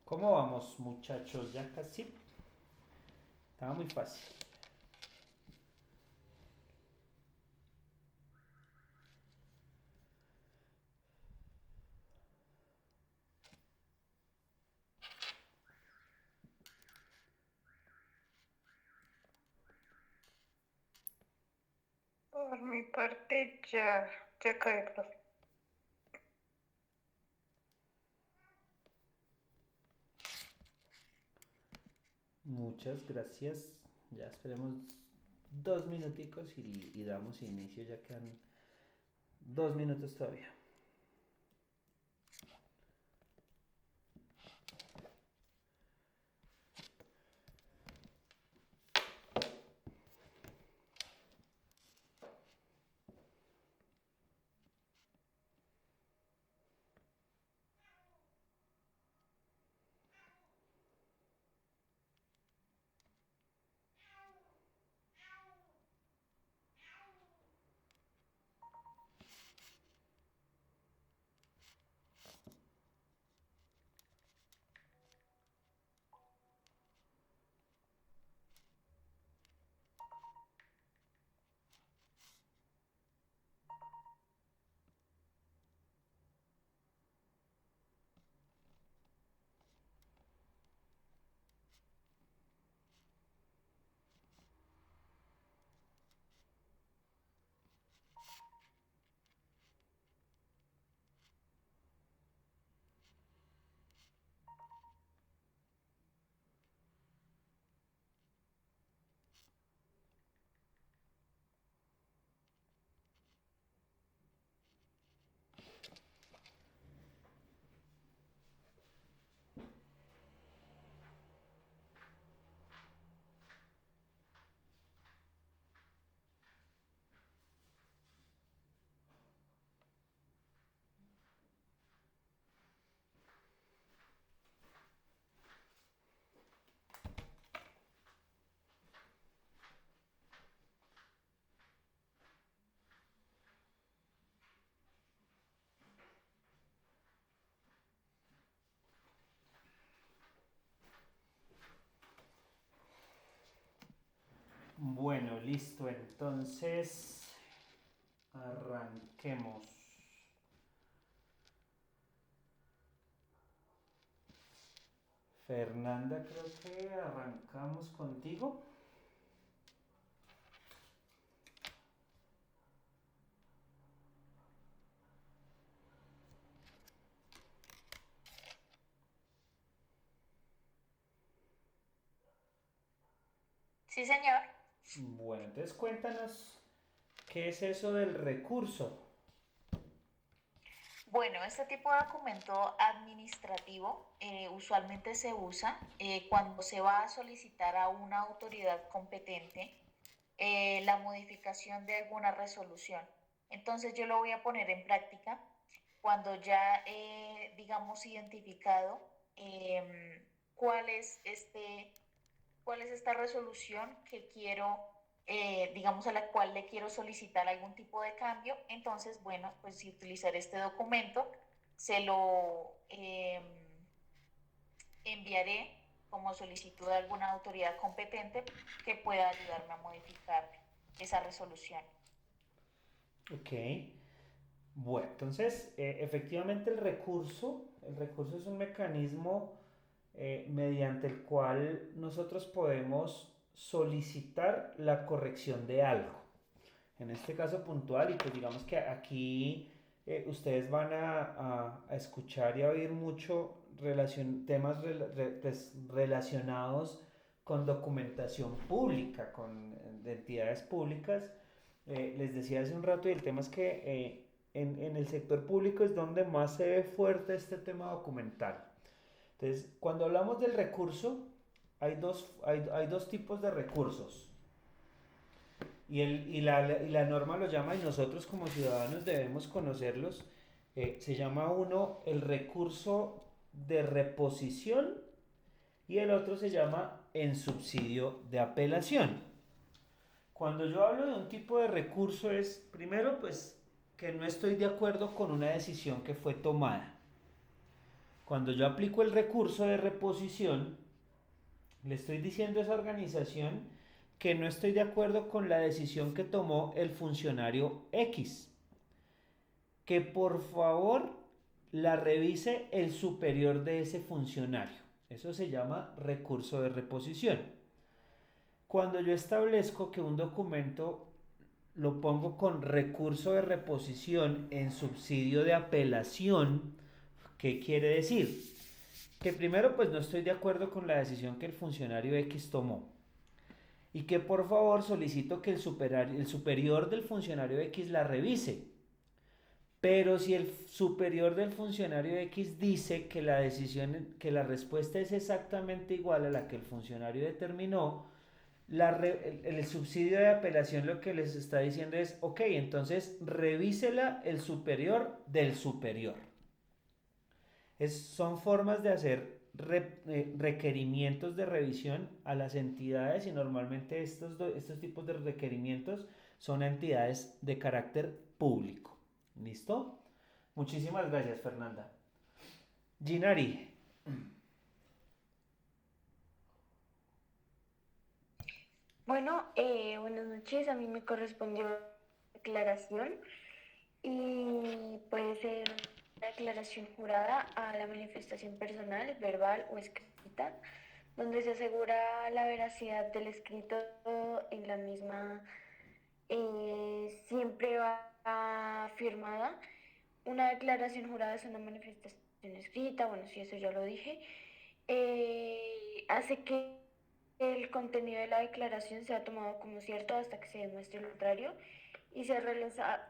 ¿Cómo vamos, muchachos? Ya casi. Estaba muy fácil. Por mi parte ya acabé, profe. Muchas gracias. Ya esperemos 2 minuticos y damos inicio. Ya quedan 2 minutos todavía. Bueno, listo. Entonces, arranquemos. Fernanda, creo que arrancamos contigo. Sí, señor. Bueno, entonces cuéntanos qué es eso del recurso. Bueno, este tipo de documento administrativo usualmente se usa cuando se va a solicitar a una autoridad competente la modificación de alguna resolución. Entonces yo lo voy a poner en práctica cuando ya digamos, identificado cuál es cuál es esta resolución que quiero, digamos, a la cual le quiero solicitar algún tipo de cambio. Entonces, bueno, pues si utilizar este documento, se lo enviaré como solicitud a alguna autoridad competente que pueda ayudarme a modificar esa resolución. Ok. Bueno, entonces, efectivamente el recurso es un mecanismo mediante el cual nosotros podemos solicitar la corrección de algo. En este caso puntual, y pues digamos que aquí ustedes van a escuchar y a oír mucho temas pues, relacionados con documentación pública, de entidades públicas. Les decía hace un rato, y el tema es que en el sector público es donde más se ve fuerte este tema documental. Entonces, cuando hablamos del recurso, hay dos tipos de recursos. Y la norma lo llama, y nosotros como ciudadanos debemos conocerlos. Se llama uno el recurso de reposición y el otro se llama en subsidio de apelación. Cuando yo hablo de un tipo de recurso es, primero, pues, que no estoy de acuerdo con una decisión que fue tomada. Cuando yo aplico el recurso de reposición, le estoy diciendo a esa organización que no estoy de acuerdo con la decisión que tomó el funcionario X, que por favor la revise el superior de ese funcionario. Eso se llama recurso de reposición. Cuando yo establezco que un documento lo pongo con recurso de reposición en subsidio de apelación, ¿qué quiere decir? Que primero pues no estoy de acuerdo con la decisión que el funcionario X tomó y que por favor solicito que el superior del funcionario X la revise. Pero si el superior del funcionario X dice que la decisión, que la respuesta es exactamente igual a la que el funcionario determinó, el subsidio de apelación lo que les está diciendo es, ok, entonces revísela el superior del superior. Son formas de hacer requerimientos de revisión a las entidades y normalmente estos tipos de requerimientos son a entidades de carácter público. ¿Listo? Muchísimas gracias, Fernanda. Ginari. Bueno, buenas noches. A mí me correspondió declaración y puede ser una declaración jurada a la manifestación personal, verbal o escrita, donde se asegura la veracidad del escrito en la misma. Siempre va firmada. Una declaración jurada es una manifestación escrita, bueno, sí, eso ya lo dije. Hace que el contenido de la declaración sea tomado como cierto hasta que se demuestre lo contrario y se realiza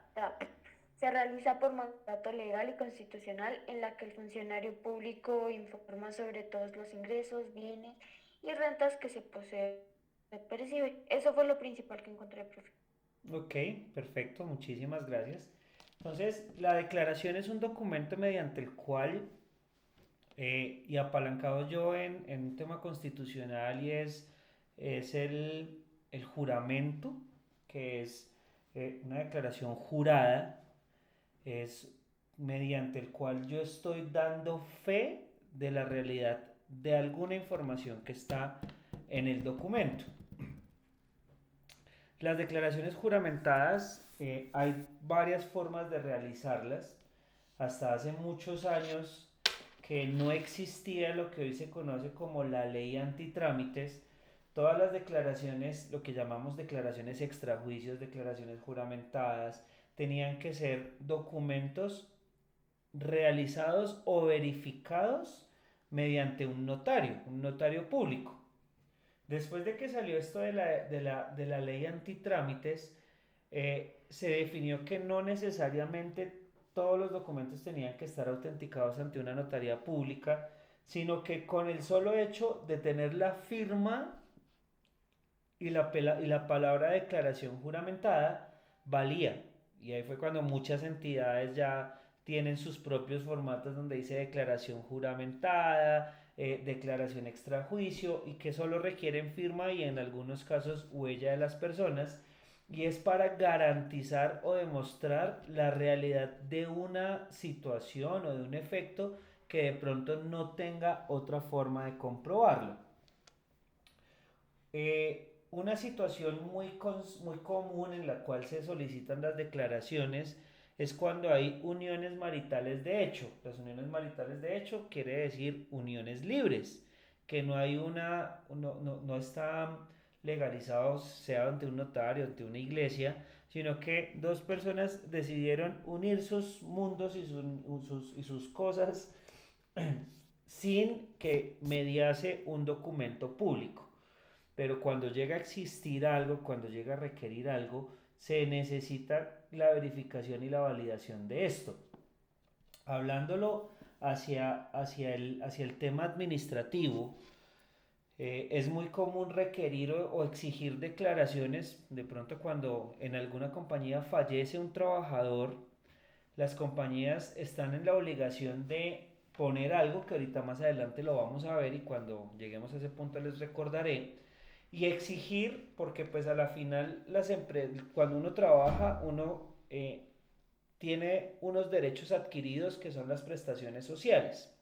por mandato legal y constitucional en la que el funcionario público informa sobre todos los ingresos, bienes y rentas que se posee o percibe. Eso fue lo principal que encontré, profe. Ok, perfecto, muchísimas gracias. Entonces, la declaración es un documento mediante el cual, y apalancado yo en un tema constitucional, y es el juramento, que es una declaración jurada, es mediante el cual yo estoy dando fe de la realidad de alguna información que está en el documento. Las declaraciones juramentadas, hay varias formas de realizarlas. Hasta hace muchos años que no existía lo que hoy se conoce como la ley antitrámites. Todas las declaraciones, lo que llamamos declaraciones extrajuicios, declaraciones juramentadas, tenían que ser documentos realizados o verificados mediante un notario público. Después de que salió esto de la ley antitrámites, se definió que no necesariamente todos los documentos tenían que estar autenticados ante una notaría pública, sino que con el solo hecho de tener la firma y la palabra declaración juramentada valía. Y ahí fue cuando muchas entidades ya tienen sus propios formatos donde dice declaración juramentada, declaración extrajuicio, y que solo requieren firma y en algunos casos huella de las personas, y es para garantizar o demostrar la realidad de una situación o de un efecto que de pronto no tenga otra forma de comprobarlo. Una situación muy común en la cual se solicitan las declaraciones es cuando hay uniones maritales de hecho. Las uniones maritales de hecho quiere decir uniones libres, que no hay no está legalizado, sea ante un notario, ante una iglesia, sino que dos personas decidieron unir sus mundos y sus cosas sin que mediase un documento público. Pero cuando llega a existir algo, cuando llega a requerir algo, se necesita la verificación y la validación de esto. Hablándolo hacia el tema administrativo, es muy común requerir o exigir declaraciones. De pronto, cuando en alguna compañía fallece un trabajador, las compañías están en la obligación de poner algo que ahorita más adelante lo vamos a ver y cuando lleguemos a ese punto les recordaré, y exigir, porque pues a la final cuando uno trabaja, uno tiene unos derechos adquiridos que son las prestaciones sociales.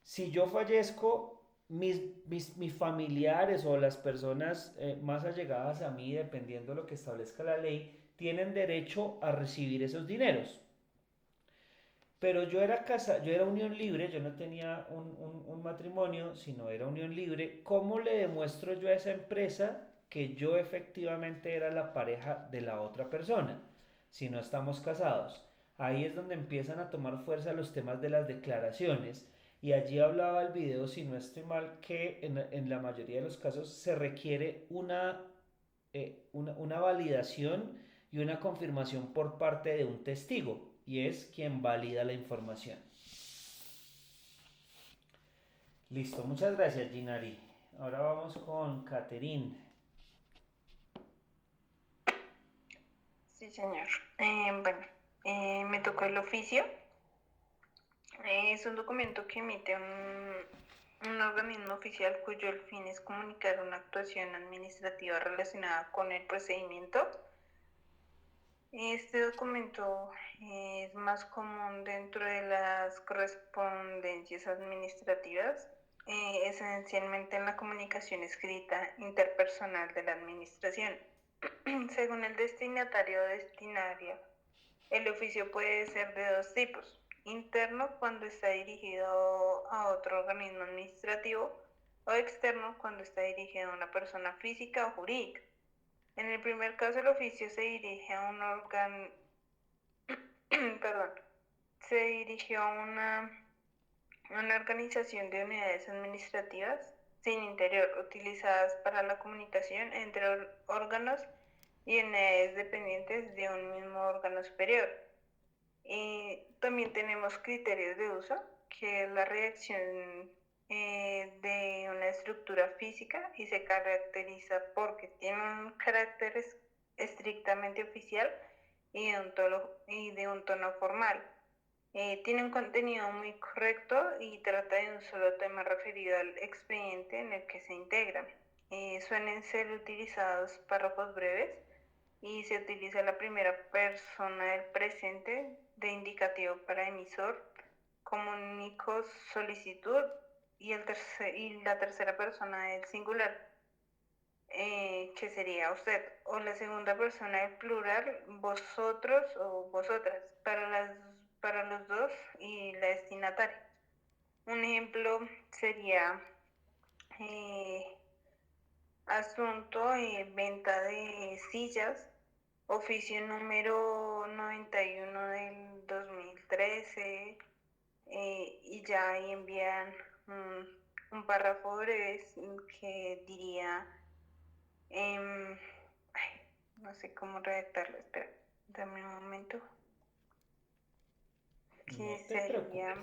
Si yo fallezco, mis familiares o las personas más allegadas a mí, dependiendo de lo que establezca la ley, tienen derecho a recibir esos dineros. Pero yo era unión libre, yo no tenía un matrimonio, sino era unión libre. ¿Cómo le demuestro yo a esa empresa que yo efectivamente era la pareja de la otra persona, si no estamos casados? Ahí es donde empiezan a tomar fuerza los temas de las declaraciones. Y allí hablaba el video, si no estoy mal, que en la mayoría de los casos se requiere una validación y una confirmación por parte de un testigo, y es quien valida la información. Listo, muchas gracias, Ginari. Ahora vamos con Catherine. Sí, señor. Bueno, me tocó el oficio. Es un documento que emite un organismo oficial cuyo el fin es comunicar una actuación administrativa relacionada con el procedimiento. Este documento es más común dentro de las correspondencias administrativas, esencialmente en la comunicación escrita interpersonal de la administración. Según el destinatario o destinaria, el oficio puede ser de dos tipos: interno, cuando está dirigido a otro organismo administrativo, o externo, cuando está dirigido a una persona física o jurídica. En el primer caso, el oficio se dirige a un perdón, se dirigió a una organización de unidades administrativas sin interior, utilizadas para la comunicación entre órganos y unidades dependientes de un mismo órgano superior. Y también tenemos criterios de uso, que es la redacción de una estructura física, y se caracteriza porque tiene un carácter estrictamente oficial y de un tono formal. Tiene un contenido muy correcto y trata de un solo tema referido al expediente en el que se integra. Suelen ser utilizados párrafos breves y se utiliza la primera persona del presente de indicativo para emisor, comunico solicitud, y la tercera persona del singular, que sería usted, o la segunda persona del plural, vosotros o vosotras, para los dos, y la destinataria. Un ejemplo sería asunto, venta de sillas, oficio número 91 del 2013, y ya ahí envían un párrafo breve que diría, no sé cómo redactarlo, espera, dame un momento, No que te sería,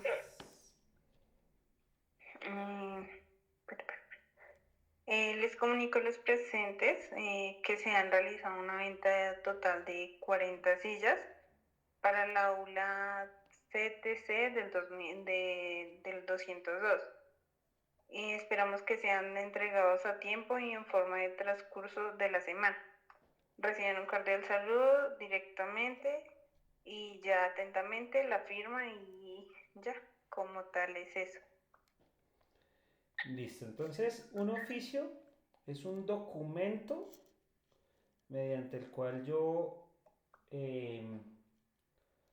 les comunico a los presentes que se han realizado una venta total de 40 sillas para el aula CTC del 202. Y esperamos que sean entregados a tiempo y en forma de transcurso de la semana. Reciben un cordial saludo directamente, y ya atentamente la firma, y ya, como tal es eso. Listo, entonces un oficio es un documento mediante el cual yo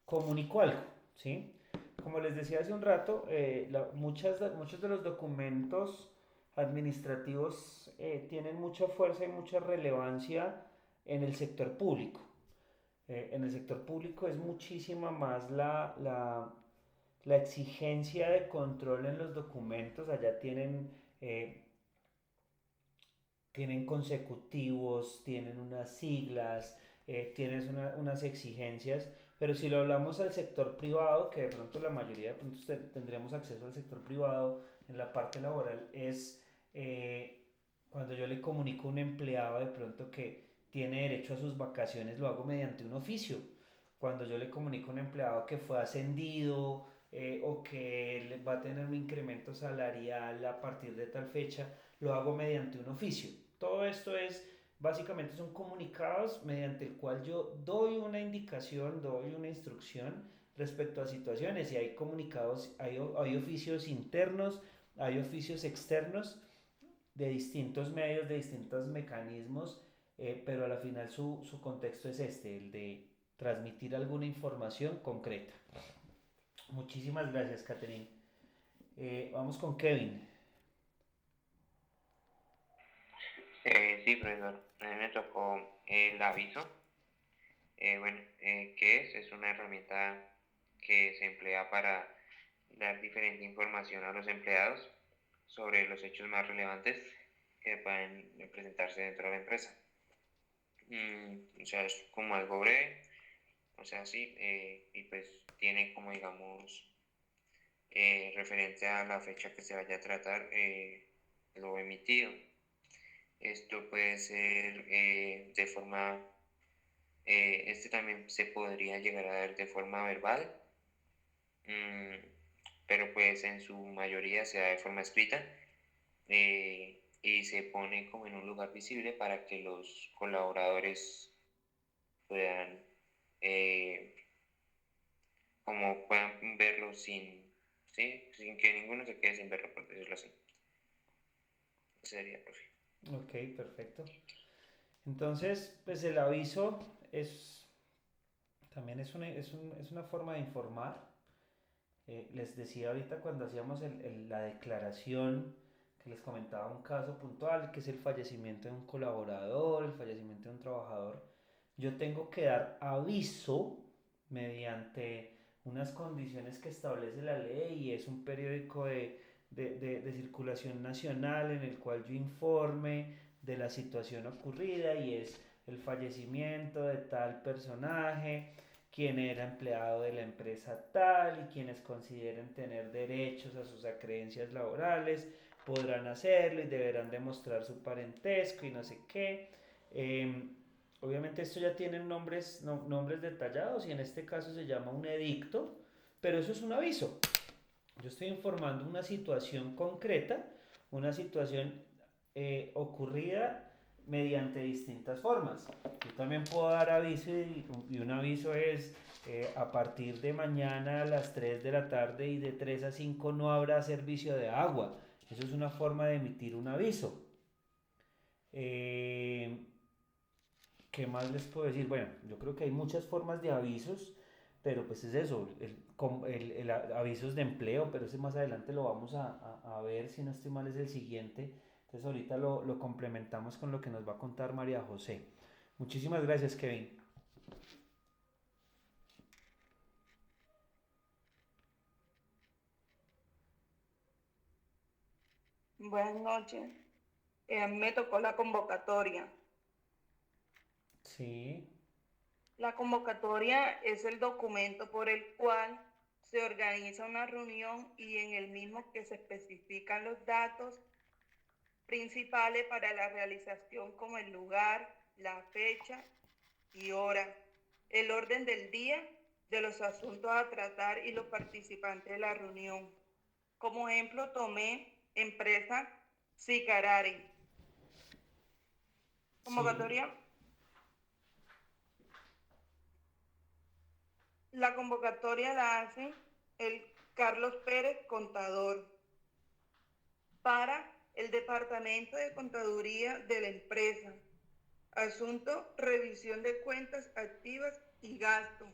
comunico algo, ¿sí? Como les decía hace un rato, muchos de los documentos administrativos tienen mucha fuerza y mucha relevancia en el sector público. En el sector público es muchísima más la exigencia de control en los documentos. Allá tienen consecutivos, tienen unas siglas, tienes unas exigencias, pero si lo hablamos al sector privado, que de pronto la mayoría de pronto tendremos acceso al sector privado en la parte laboral, es cuando yo le comunico a un empleado de pronto que tiene derecho a sus vacaciones, lo hago mediante un oficio. Cuando yo le comunico a un empleado que fue ascendido, o que va a tener un incremento salarial a partir de tal fecha, lo hago mediante un oficio. Todo esto básicamente son comunicados mediante el cual yo doy una indicación, doy una instrucción respecto a situaciones y hay comunicados, hay oficios internos, hay oficios externos de distintos medios, de distintos mecanismos, pero a la final su contexto es este, el de transmitir alguna información concreta. Muchísimas gracias, Catherine. Vamos con Kevin. Sí, profesor. A mí me tocó el aviso. Bueno, ¿qué es? Es una herramienta que se emplea para dar diferente información a los empleados sobre los hechos más relevantes que pueden presentarse dentro de la empresa. O sea, es como algo breve, o sea, sí, y pues tiene como, digamos, referente a la fecha que se vaya a tratar lo emitido. Esto puede ser de forma, este también se podría llegar a dar de forma verbal, pero pues en su mayoría se da de forma escrita y se pone como en un lugar visible para que los colaboradores puedan, como puedan verlo ¿sí? Sin que ninguno se quede sin verlo, por decirlo así. Eso sería, profe. Ok, perfecto. Entonces, pues el aviso también es una forma de informar. Les decía ahorita cuando hacíamos la declaración, que les comentaba un caso puntual, que es el fallecimiento de un colaborador, el fallecimiento de un trabajador. Yo tengo que dar aviso mediante unas condiciones que establece la ley y es un periódico de circulación nacional en el cual yo informe de la situación ocurrida y es el fallecimiento de tal personaje, quien era empleado de la empresa tal y quienes consideren tener derechos a sus acreencias laborales podrán hacerlo y deberán demostrar su parentesco y no sé qué. Obviamente esto ya tiene nombres detallados y en este caso se llama un edicto, pero eso es un aviso. Yo estoy informando una situación concreta, una situación ocurrida mediante distintas formas. Yo también puedo dar aviso y un aviso es a partir de mañana a las 3 de la tarde y de 3 a 5 no habrá servicio de agua. Eso es una forma de emitir un aviso. ¿Qué más les puedo decir? Bueno, yo creo que hay muchas formas de avisos, pero pues es eso, avisos de empleo, pero ese más adelante lo vamos a ver, si no estoy mal es el siguiente. Entonces ahorita lo complementamos con lo que nos va a contar María José. Muchísimas gracias, Kevin. Buenas noches. A mí me tocó la convocatoria. Sí. La convocatoria es el documento por el cual se organiza una reunión y en el mismo que se especifican los datos principales para la realización, como el lugar, la fecha y hora, el orden del día de los asuntos a tratar y los participantes de la reunión. Como ejemplo tomé empresa Sicarari. Convocatoria. Sí. La convocatoria la hace el Carlos Pérez, contador, para el Departamento de Contaduría de la empresa. Asunto: revisión de cuentas activas y gastos.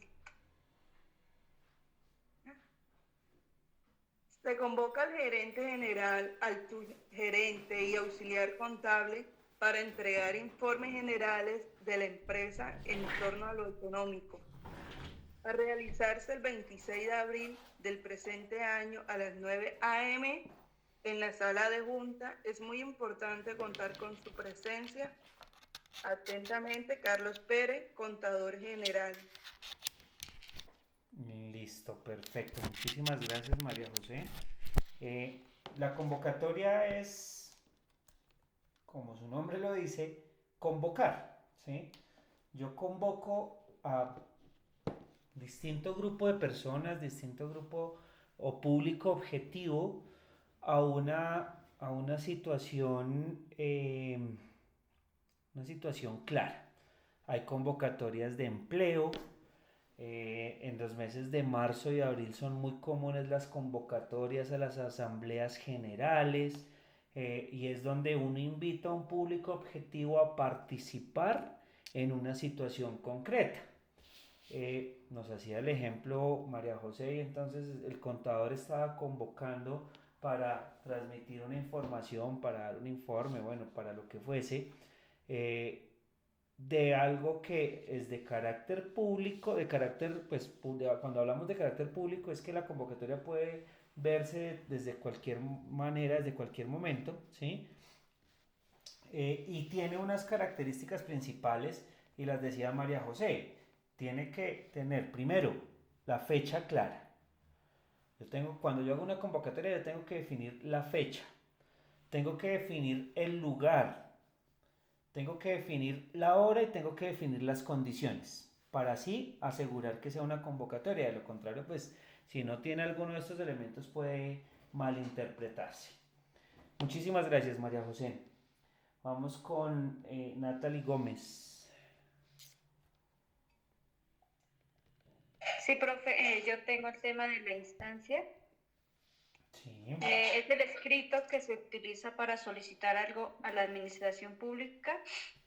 Se convoca al gerente general, al gerente y auxiliar contable para entregar informes generales de la empresa en torno a lo económico, a realizarse el 26 de abril del presente año a las 9 a.m. en la sala de junta. Es muy importante contar con su presencia. Atentamente, Carlos Pérez, contador general. Listo, perfecto. Muchísimas gracias, María José. La convocatoria es, como su nombre lo dice, convocar, ¿sí? Yo convoco a distinto grupo de personas, distinto grupo o público objetivo a una situación clara. Hay convocatorias de empleo, En los meses de marzo y abril son muy comunes las convocatorias a las asambleas generales, y es donde uno invita a un público objetivo a participar en una situación concreta. Nos hacía el ejemplo María José, y entonces el contador estaba convocando para transmitir una información, para dar un informe, bueno, para lo que fuese, eh, de algo que es de carácter público, de carácter, pues, cuando hablamos de carácter público es que la convocatoria puede verse desde cualquier manera, desde cualquier momento, ¿sí? Y tiene unas características principales, y las decía María José. Tiene que tener primero la fecha clara. Cuando yo hago una convocatoria, yo tengo que definir la fecha, tengo que definir el lugar, tengo que definir la hora y tengo que definir las condiciones para así asegurar que sea una convocatoria. De lo contrario, pues si no tiene alguno de estos elementos puede malinterpretarse. Muchísimas gracias, María José. Vamos con Natalie Gómez. Sí, profe, yo tengo el tema de la instancia. Sí. Es el escrito que se utiliza para solicitar algo a la administración pública,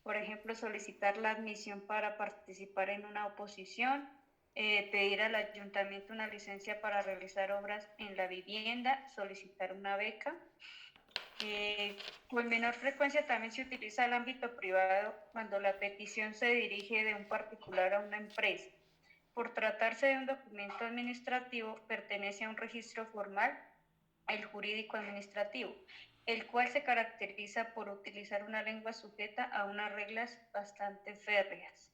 por ejemplo, solicitar la admisión para participar en una oposición, pedir al ayuntamiento una licencia para realizar obras en la vivienda, solicitar una beca. Con menor frecuencia también se utiliza el ámbito privado cuando la petición se dirige de un particular a una empresa. Por tratarse de un documento administrativo, pertenece a un registro formal, el jurídico administrativo, el cual se caracteriza por utilizar una lengua sujeta a unas reglas bastante férreas.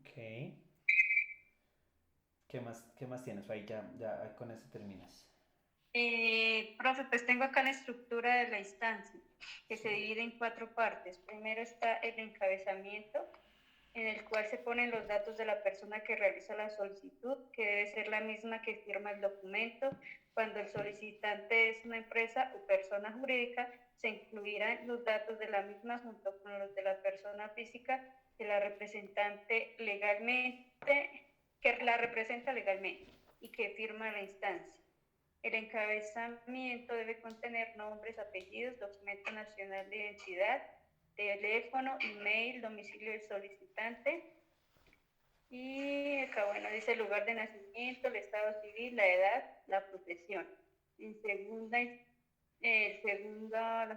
Ok. ¿Qué más tienes? Ahí ya con eso terminas. Profe, pues tengo acá la estructura de la instancia, que se divide en 4 partes. Primero está el encabezamiento, en el cual se ponen los datos de la persona que realiza la solicitud, que debe ser la misma que firma el documento. Cuando el solicitante es una empresa o persona jurídica, se incluirán los datos de la misma junto con los de la persona física que la representa legalmente y que firma la instancia. El encabezamiento debe contener nombres, apellidos, documento nacional de identidad, teléfono, email, domicilio del solicitante, y acá, bueno, dice el lugar de nacimiento, el estado civil, la edad, la profesión. La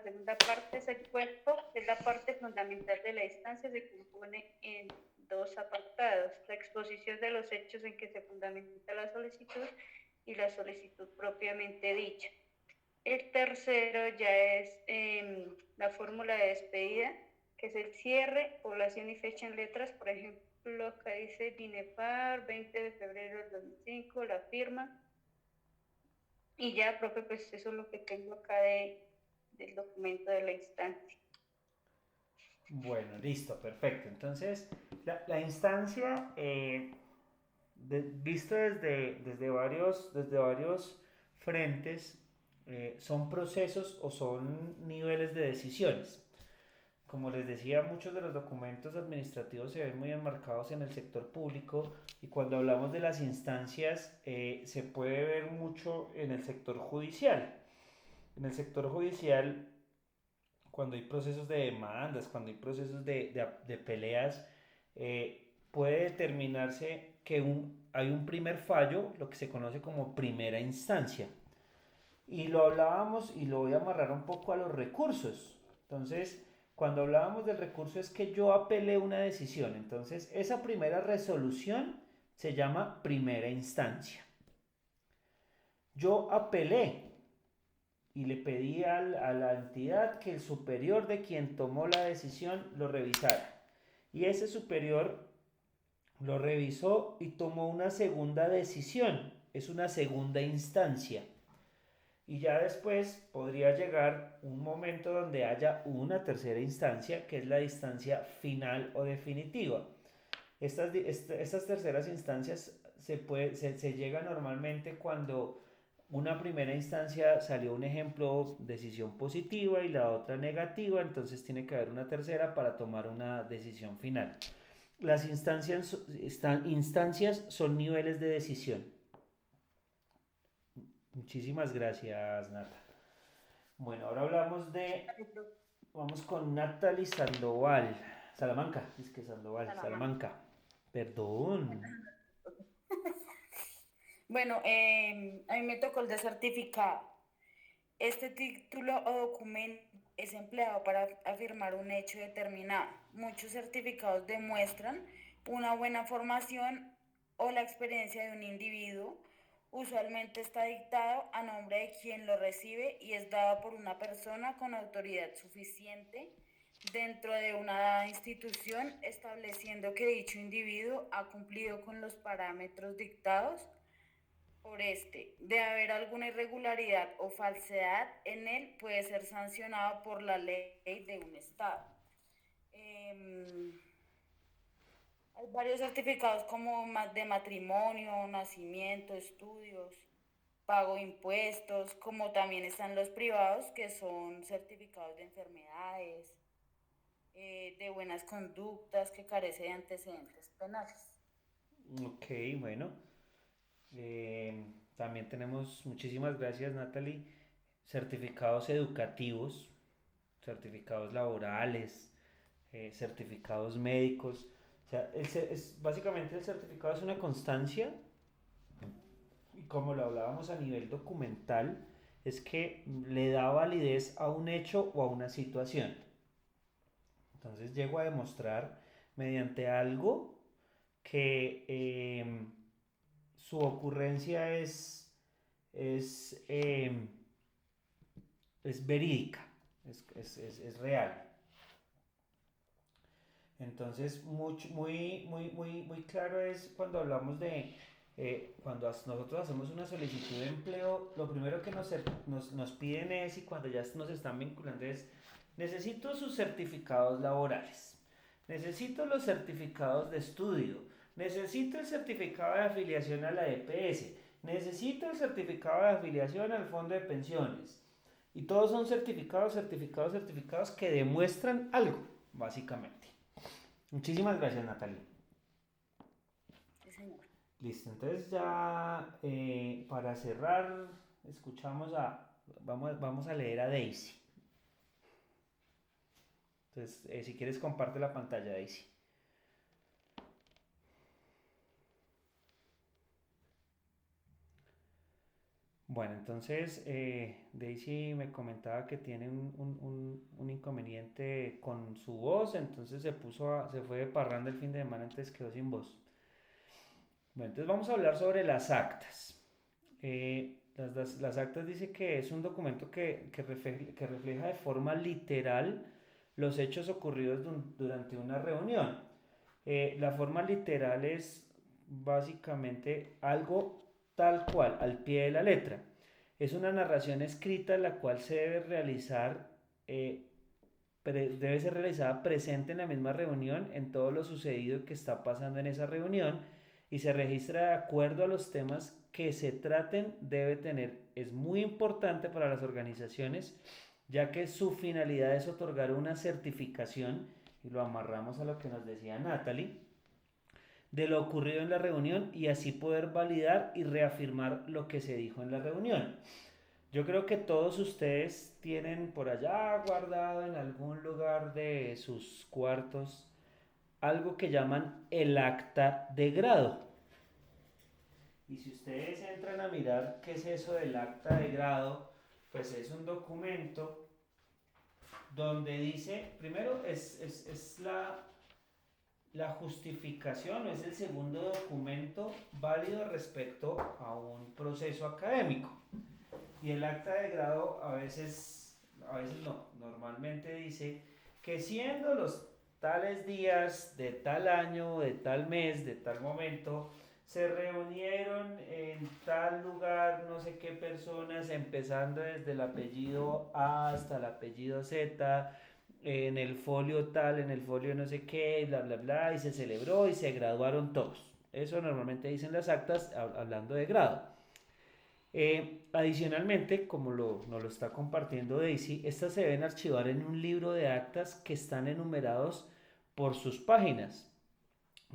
segunda parte es el cuerpo, es la parte fundamental de la instancia, se compone en 2 apartados: la exposición de los hechos en que se fundamenta la solicitud y la solicitud propiamente dicha. El tercero ya es la fórmula de despedida, que es el cierre, población y fecha en letras. Por ejemplo, acá dice DINEPAR, 20 de febrero del 2005, la firma. Y ya, profe, pues eso es lo que tengo acá del documento de la instancia. Bueno, listo, perfecto. Entonces, la instancia, visto desde varios frentes, son procesos o son niveles de decisiones. Como les decía, muchos de los documentos administrativos se ven muy enmarcados en el sector público, y cuando hablamos de las instancias se puede ver mucho en el sector judicial. En el sector judicial, cuando hay procesos de demandas, cuando hay procesos de peleas, puede determinarse que hay un primer fallo, lo que se conoce como primera instancia. Y lo hablábamos, y lo voy a amarrar un poco a los recursos. Entonces, cuando hablábamos del recurso es que yo apelé una decisión. Entonces, esa primera resolución se llama primera instancia. Yo apelé y le pedí a la entidad que el superior de quien tomó la decisión lo revisara. Y ese superior lo revisó y tomó una segunda decisión. Es una segunda instancia. Y ya después podría llegar un momento donde haya una tercera instancia, que es la instancia final o definitiva. Estas terceras instancias se llega normalmente cuando una primera instancia salió, un ejemplo, decisión positiva y la otra negativa, entonces tiene que haber una tercera para tomar una decisión final. las instancias son niveles de decisión. Muchísimas gracias, Nata. Bueno, ahora vamos con Natalie Sandoval. Salamanca, es que Sandoval, Salamanca. Perdón. Bueno, a mí me tocó el de certificado. Este título o documento es empleado para afirmar un hecho determinado. Muchos certificados demuestran una buena formación o la experiencia de un individuo. Usualmente está dictado a nombre de quien lo recibe y es dado por una persona con autoridad suficiente dentro de una institución, estableciendo que dicho individuo ha cumplido con los parámetros dictados por este. De haber alguna irregularidad o falsedad en él, puede ser sancionado por la ley de un estado. Hay varios certificados como de matrimonio, nacimiento, estudios, pago de impuestos, como también están los privados, que son certificados de enfermedades, de buenas conductas, que carece de antecedentes penales. Ok, bueno. También tenemos, muchísimas gracias, Natalie, certificados educativos, certificados laborales, certificados médicos. O sea, básicamente el certificado es una constancia y como lo hablábamos a nivel documental, es que le da validez a un hecho o a una situación. Entonces llego a demostrar mediante algo que su ocurrencia es verídica, es real. Entonces, muy claro es cuando hablamos de, cuando nosotros hacemos una solicitud de empleo, lo primero que nos piden es, y cuando ya nos están vinculando es, necesito sus certificados laborales, necesito los certificados de estudio, necesito el certificado de afiliación a la EPS, necesito el certificado de afiliación al fondo de pensiones. Y todos son certificados que demuestran algo, básicamente. Muchísimas gracias, Natalie. Sí, señor. Listo, entonces ya para cerrar, vamos a leer a Daisy. Entonces, si quieres, comparte la pantalla, Daisy. Bueno, entonces Daisy me comentaba que tiene un inconveniente con su voz, entonces se fue de parranda el fin de semana, entonces quedó sin voz. Bueno, entonces vamos a hablar sobre las actas. Las actas dice que es un documento que refleja de forma literal los hechos ocurridos durante una reunión. La forma literal es básicamente algo tal cual, al pie de la letra. Es una narración escrita la cual se debe realizar, debe ser realizada presente en la misma reunión, en todo lo sucedido que está pasando en esa reunión, y se registra de acuerdo a los temas que se traten. Es muy importante para las organizaciones, ya que su finalidad es otorgar una certificación, y lo amarramos a lo que nos decía Natalie, de lo ocurrido en la reunión y así poder validar y reafirmar lo que se dijo en la reunión. Yo creo que todos ustedes tienen por allá guardado en algún lugar de sus cuartos algo que llaman el acta de grado. Y si ustedes entran a mirar qué es eso del acta de grado, pues es un documento donde dice, primero es la justificación, es el segundo documento válido respecto a un proceso académico. Y el acta de grado a veces no, normalmente dice que siendo los tales días de tal año, de tal mes, de tal momento, se reunieron en tal lugar no sé qué personas, empezando desde el apellido A hasta el apellido Z, en el folio tal, en el folio no sé qué, bla, bla, bla, y se celebró y se graduaron todos. Eso normalmente dicen las actas hablando de grado. Adicionalmente, como nos lo está compartiendo Daisy, estas se deben archivar en un libro de actas que están enumerados por sus páginas.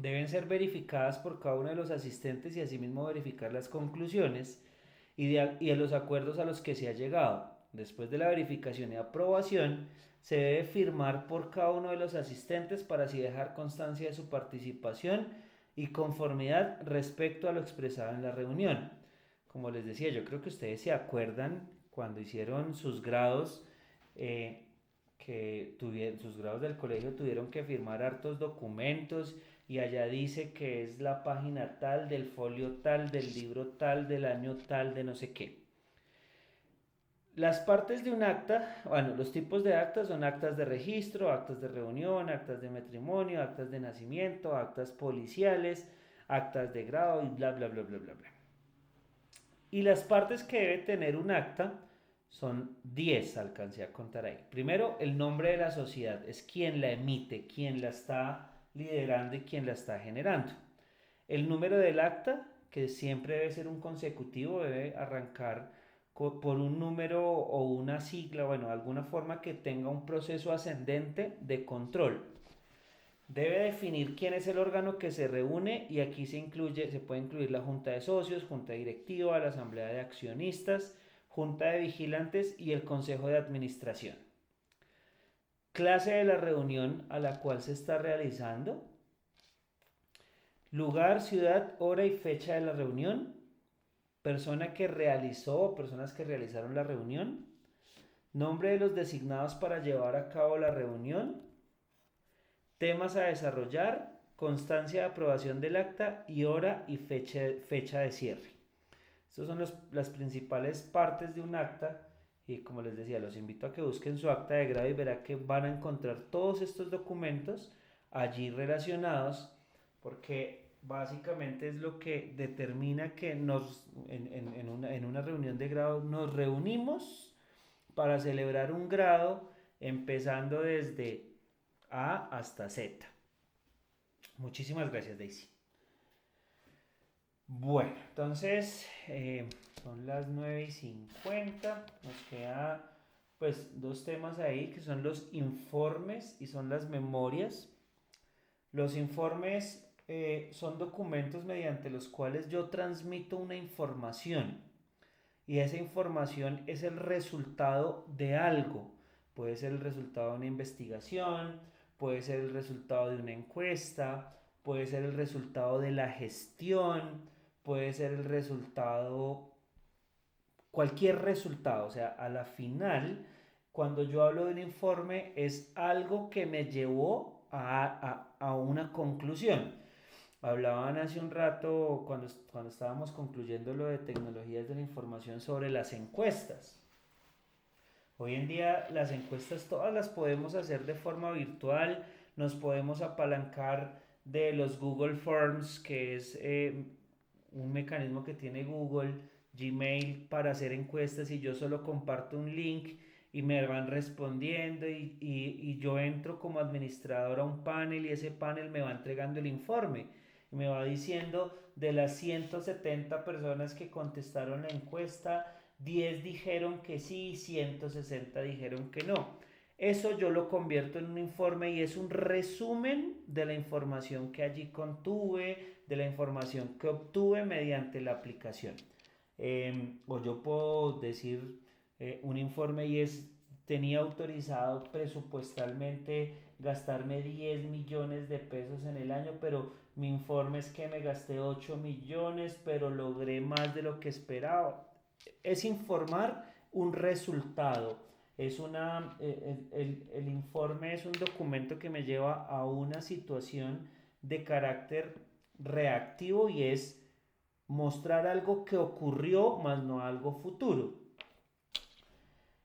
deben ser verificadas por cada uno de los asistentes y asimismo verificar las conclusiones y a los acuerdos a los que se ha llegado. Después de la verificación y aprobación, se debe firmar por cada uno de los asistentes para así dejar constancia de su participación y conformidad respecto a lo expresado en la reunión. Como les decía, yo creo que ustedes se acuerdan cuando hicieron sus grados, sus grados del colegio tuvieron que firmar hartos documentos y allá dice que es la página tal, del folio tal, del libro tal, del año tal, de no sé qué. Las partes de un acta, bueno, los tipos de actas son actas de registro, actas de reunión, actas de matrimonio, actas de nacimiento, actas policiales, actas de grado y bla, bla, bla, bla, bla, bla. Y las partes que debe tener un acta son 10, alcancé a contar ahí. Primero, el nombre de la sociedad, es quien la emite, quien la está liderando y quien la está generando. El número del acta, que siempre debe ser un consecutivo, debe arrancar por un número o una sigla, bueno, alguna forma que tenga un proceso ascendente de control. Debe definir quién es el órgano que se reúne y aquí se puede incluir la junta de socios, junta directiva, la asamblea de accionistas, junta de vigilantes y el consejo de administración. Clase de la reunión a la cual se está realizando. Lugar, ciudad, hora y fecha de la reunión. Persona que realizó o personas que realizaron la reunión. Nombre de los designados para llevar a cabo la reunión. Temas a desarrollar, constancia de aprobación del acta y hora y fecha de cierre. Estas son las principales partes de un acta y como les decía, los invito a que busquen su acta de grado y verán que van a encontrar todos estos documentos allí relacionados porque básicamente es lo que determina que en una reunión de grado nos reunimos para celebrar un grado empezando desde A hasta Z. Muchísimas gracias, Daisy. Bueno, entonces son las 9:50. Nos queda pues dos temas ahí que son los informes y son las memorias. Los informes son documentos mediante los cuales yo transmito una información y esa información es el resultado de algo. Puede ser el resultado de una investigación, puede ser el resultado de una encuesta, puede ser el resultado de la gestión, puede ser el resultado, cualquier resultado. O sea, a la final, cuando yo hablo de un informe, es algo que me llevó a una conclusión. Hablaban hace un rato, cuando estábamos concluyendo lo de tecnologías de la información, sobre las encuestas. Hoy en día las encuestas todas las podemos hacer de forma virtual, nos podemos apalancar de los Google Forms, que es un mecanismo que tiene Google, Gmail, para hacer encuestas y yo solo comparto un link y me van respondiendo y yo entro como administrador a un panel y ese panel me va entregando el informe y me va diciendo de las 170 personas que contestaron la encuesta, 10 dijeron que sí, 160 dijeron que no. Eso yo lo convierto en un informe y es un resumen de la información que allí contuve, de la información que obtuve mediante la aplicación. O yo puedo decir un informe y tenía autorizado presupuestalmente gastarme 10 millones de pesos en el año, pero mi informe es que me gasté 8 millones, pero logré más de lo que esperaba. Es informar un resultado. El informe es un documento que me lleva a una situación de carácter reactivo y es mostrar algo que ocurrió, más no algo futuro.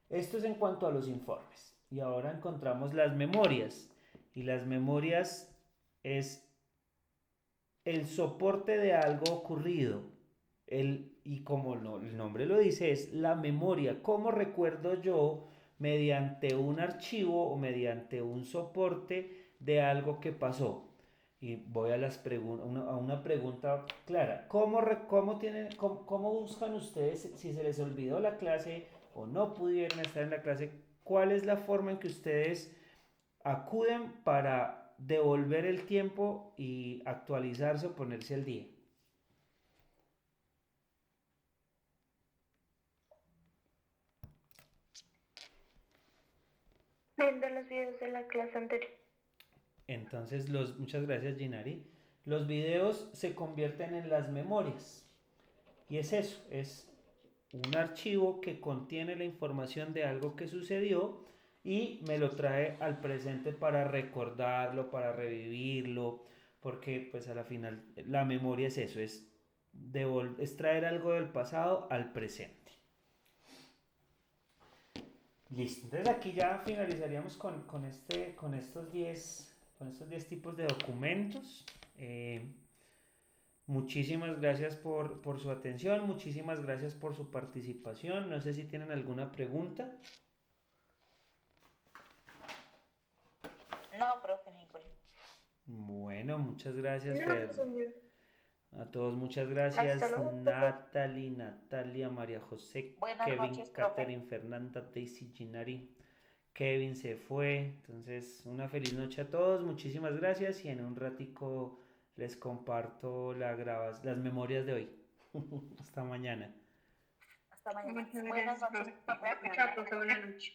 Esto es en cuanto a los informes. Y ahora encontramos las memorias. Y las memorias es el soporte de algo ocurrido. Y como el nombre lo dice, es la memoria. ¿Cómo recuerdo yo mediante un archivo o mediante un soporte de algo que pasó? Y voy a una pregunta clara. ¿Cómo buscan ustedes si se les olvidó la clase o no pudieron estar en la clase? ¿Cuál es la forma en que ustedes acuden para devolver el tiempo y actualizarse o ponerse al día. Viendo los videos de la clase anterior. Entonces, muchas gracias, Ginari. Los videos se convierten en las memorias. Y es eso, es un archivo que contiene la información de algo que sucedió y me lo trae al presente para recordarlo, para revivirlo, porque pues a la final la memoria es eso, es traer algo del pasado al presente. Listo, entonces aquí ya finalizaríamos con estos 10 tipos de documentos. Muchísimas gracias por su atención, muchísimas gracias por su participación. No sé si tienen alguna pregunta. No, profe Nicole. Bueno, muchas gracias, No, Fer. señor. A todos muchas gracias. Hasta luego. Natalie, Natalia, María José, Buenas Kevin, noches, profe. Catherine, Fernanda, Daisy, Ginari. Kevin se fue. Entonces, una feliz noche a todos. Muchísimas gracias y en un ratico les comparto las memorias de hoy. Hasta mañana. Hasta mañana. Muchas Buenas gracias, noches, profe. profe. Chao, profe, buenas noches.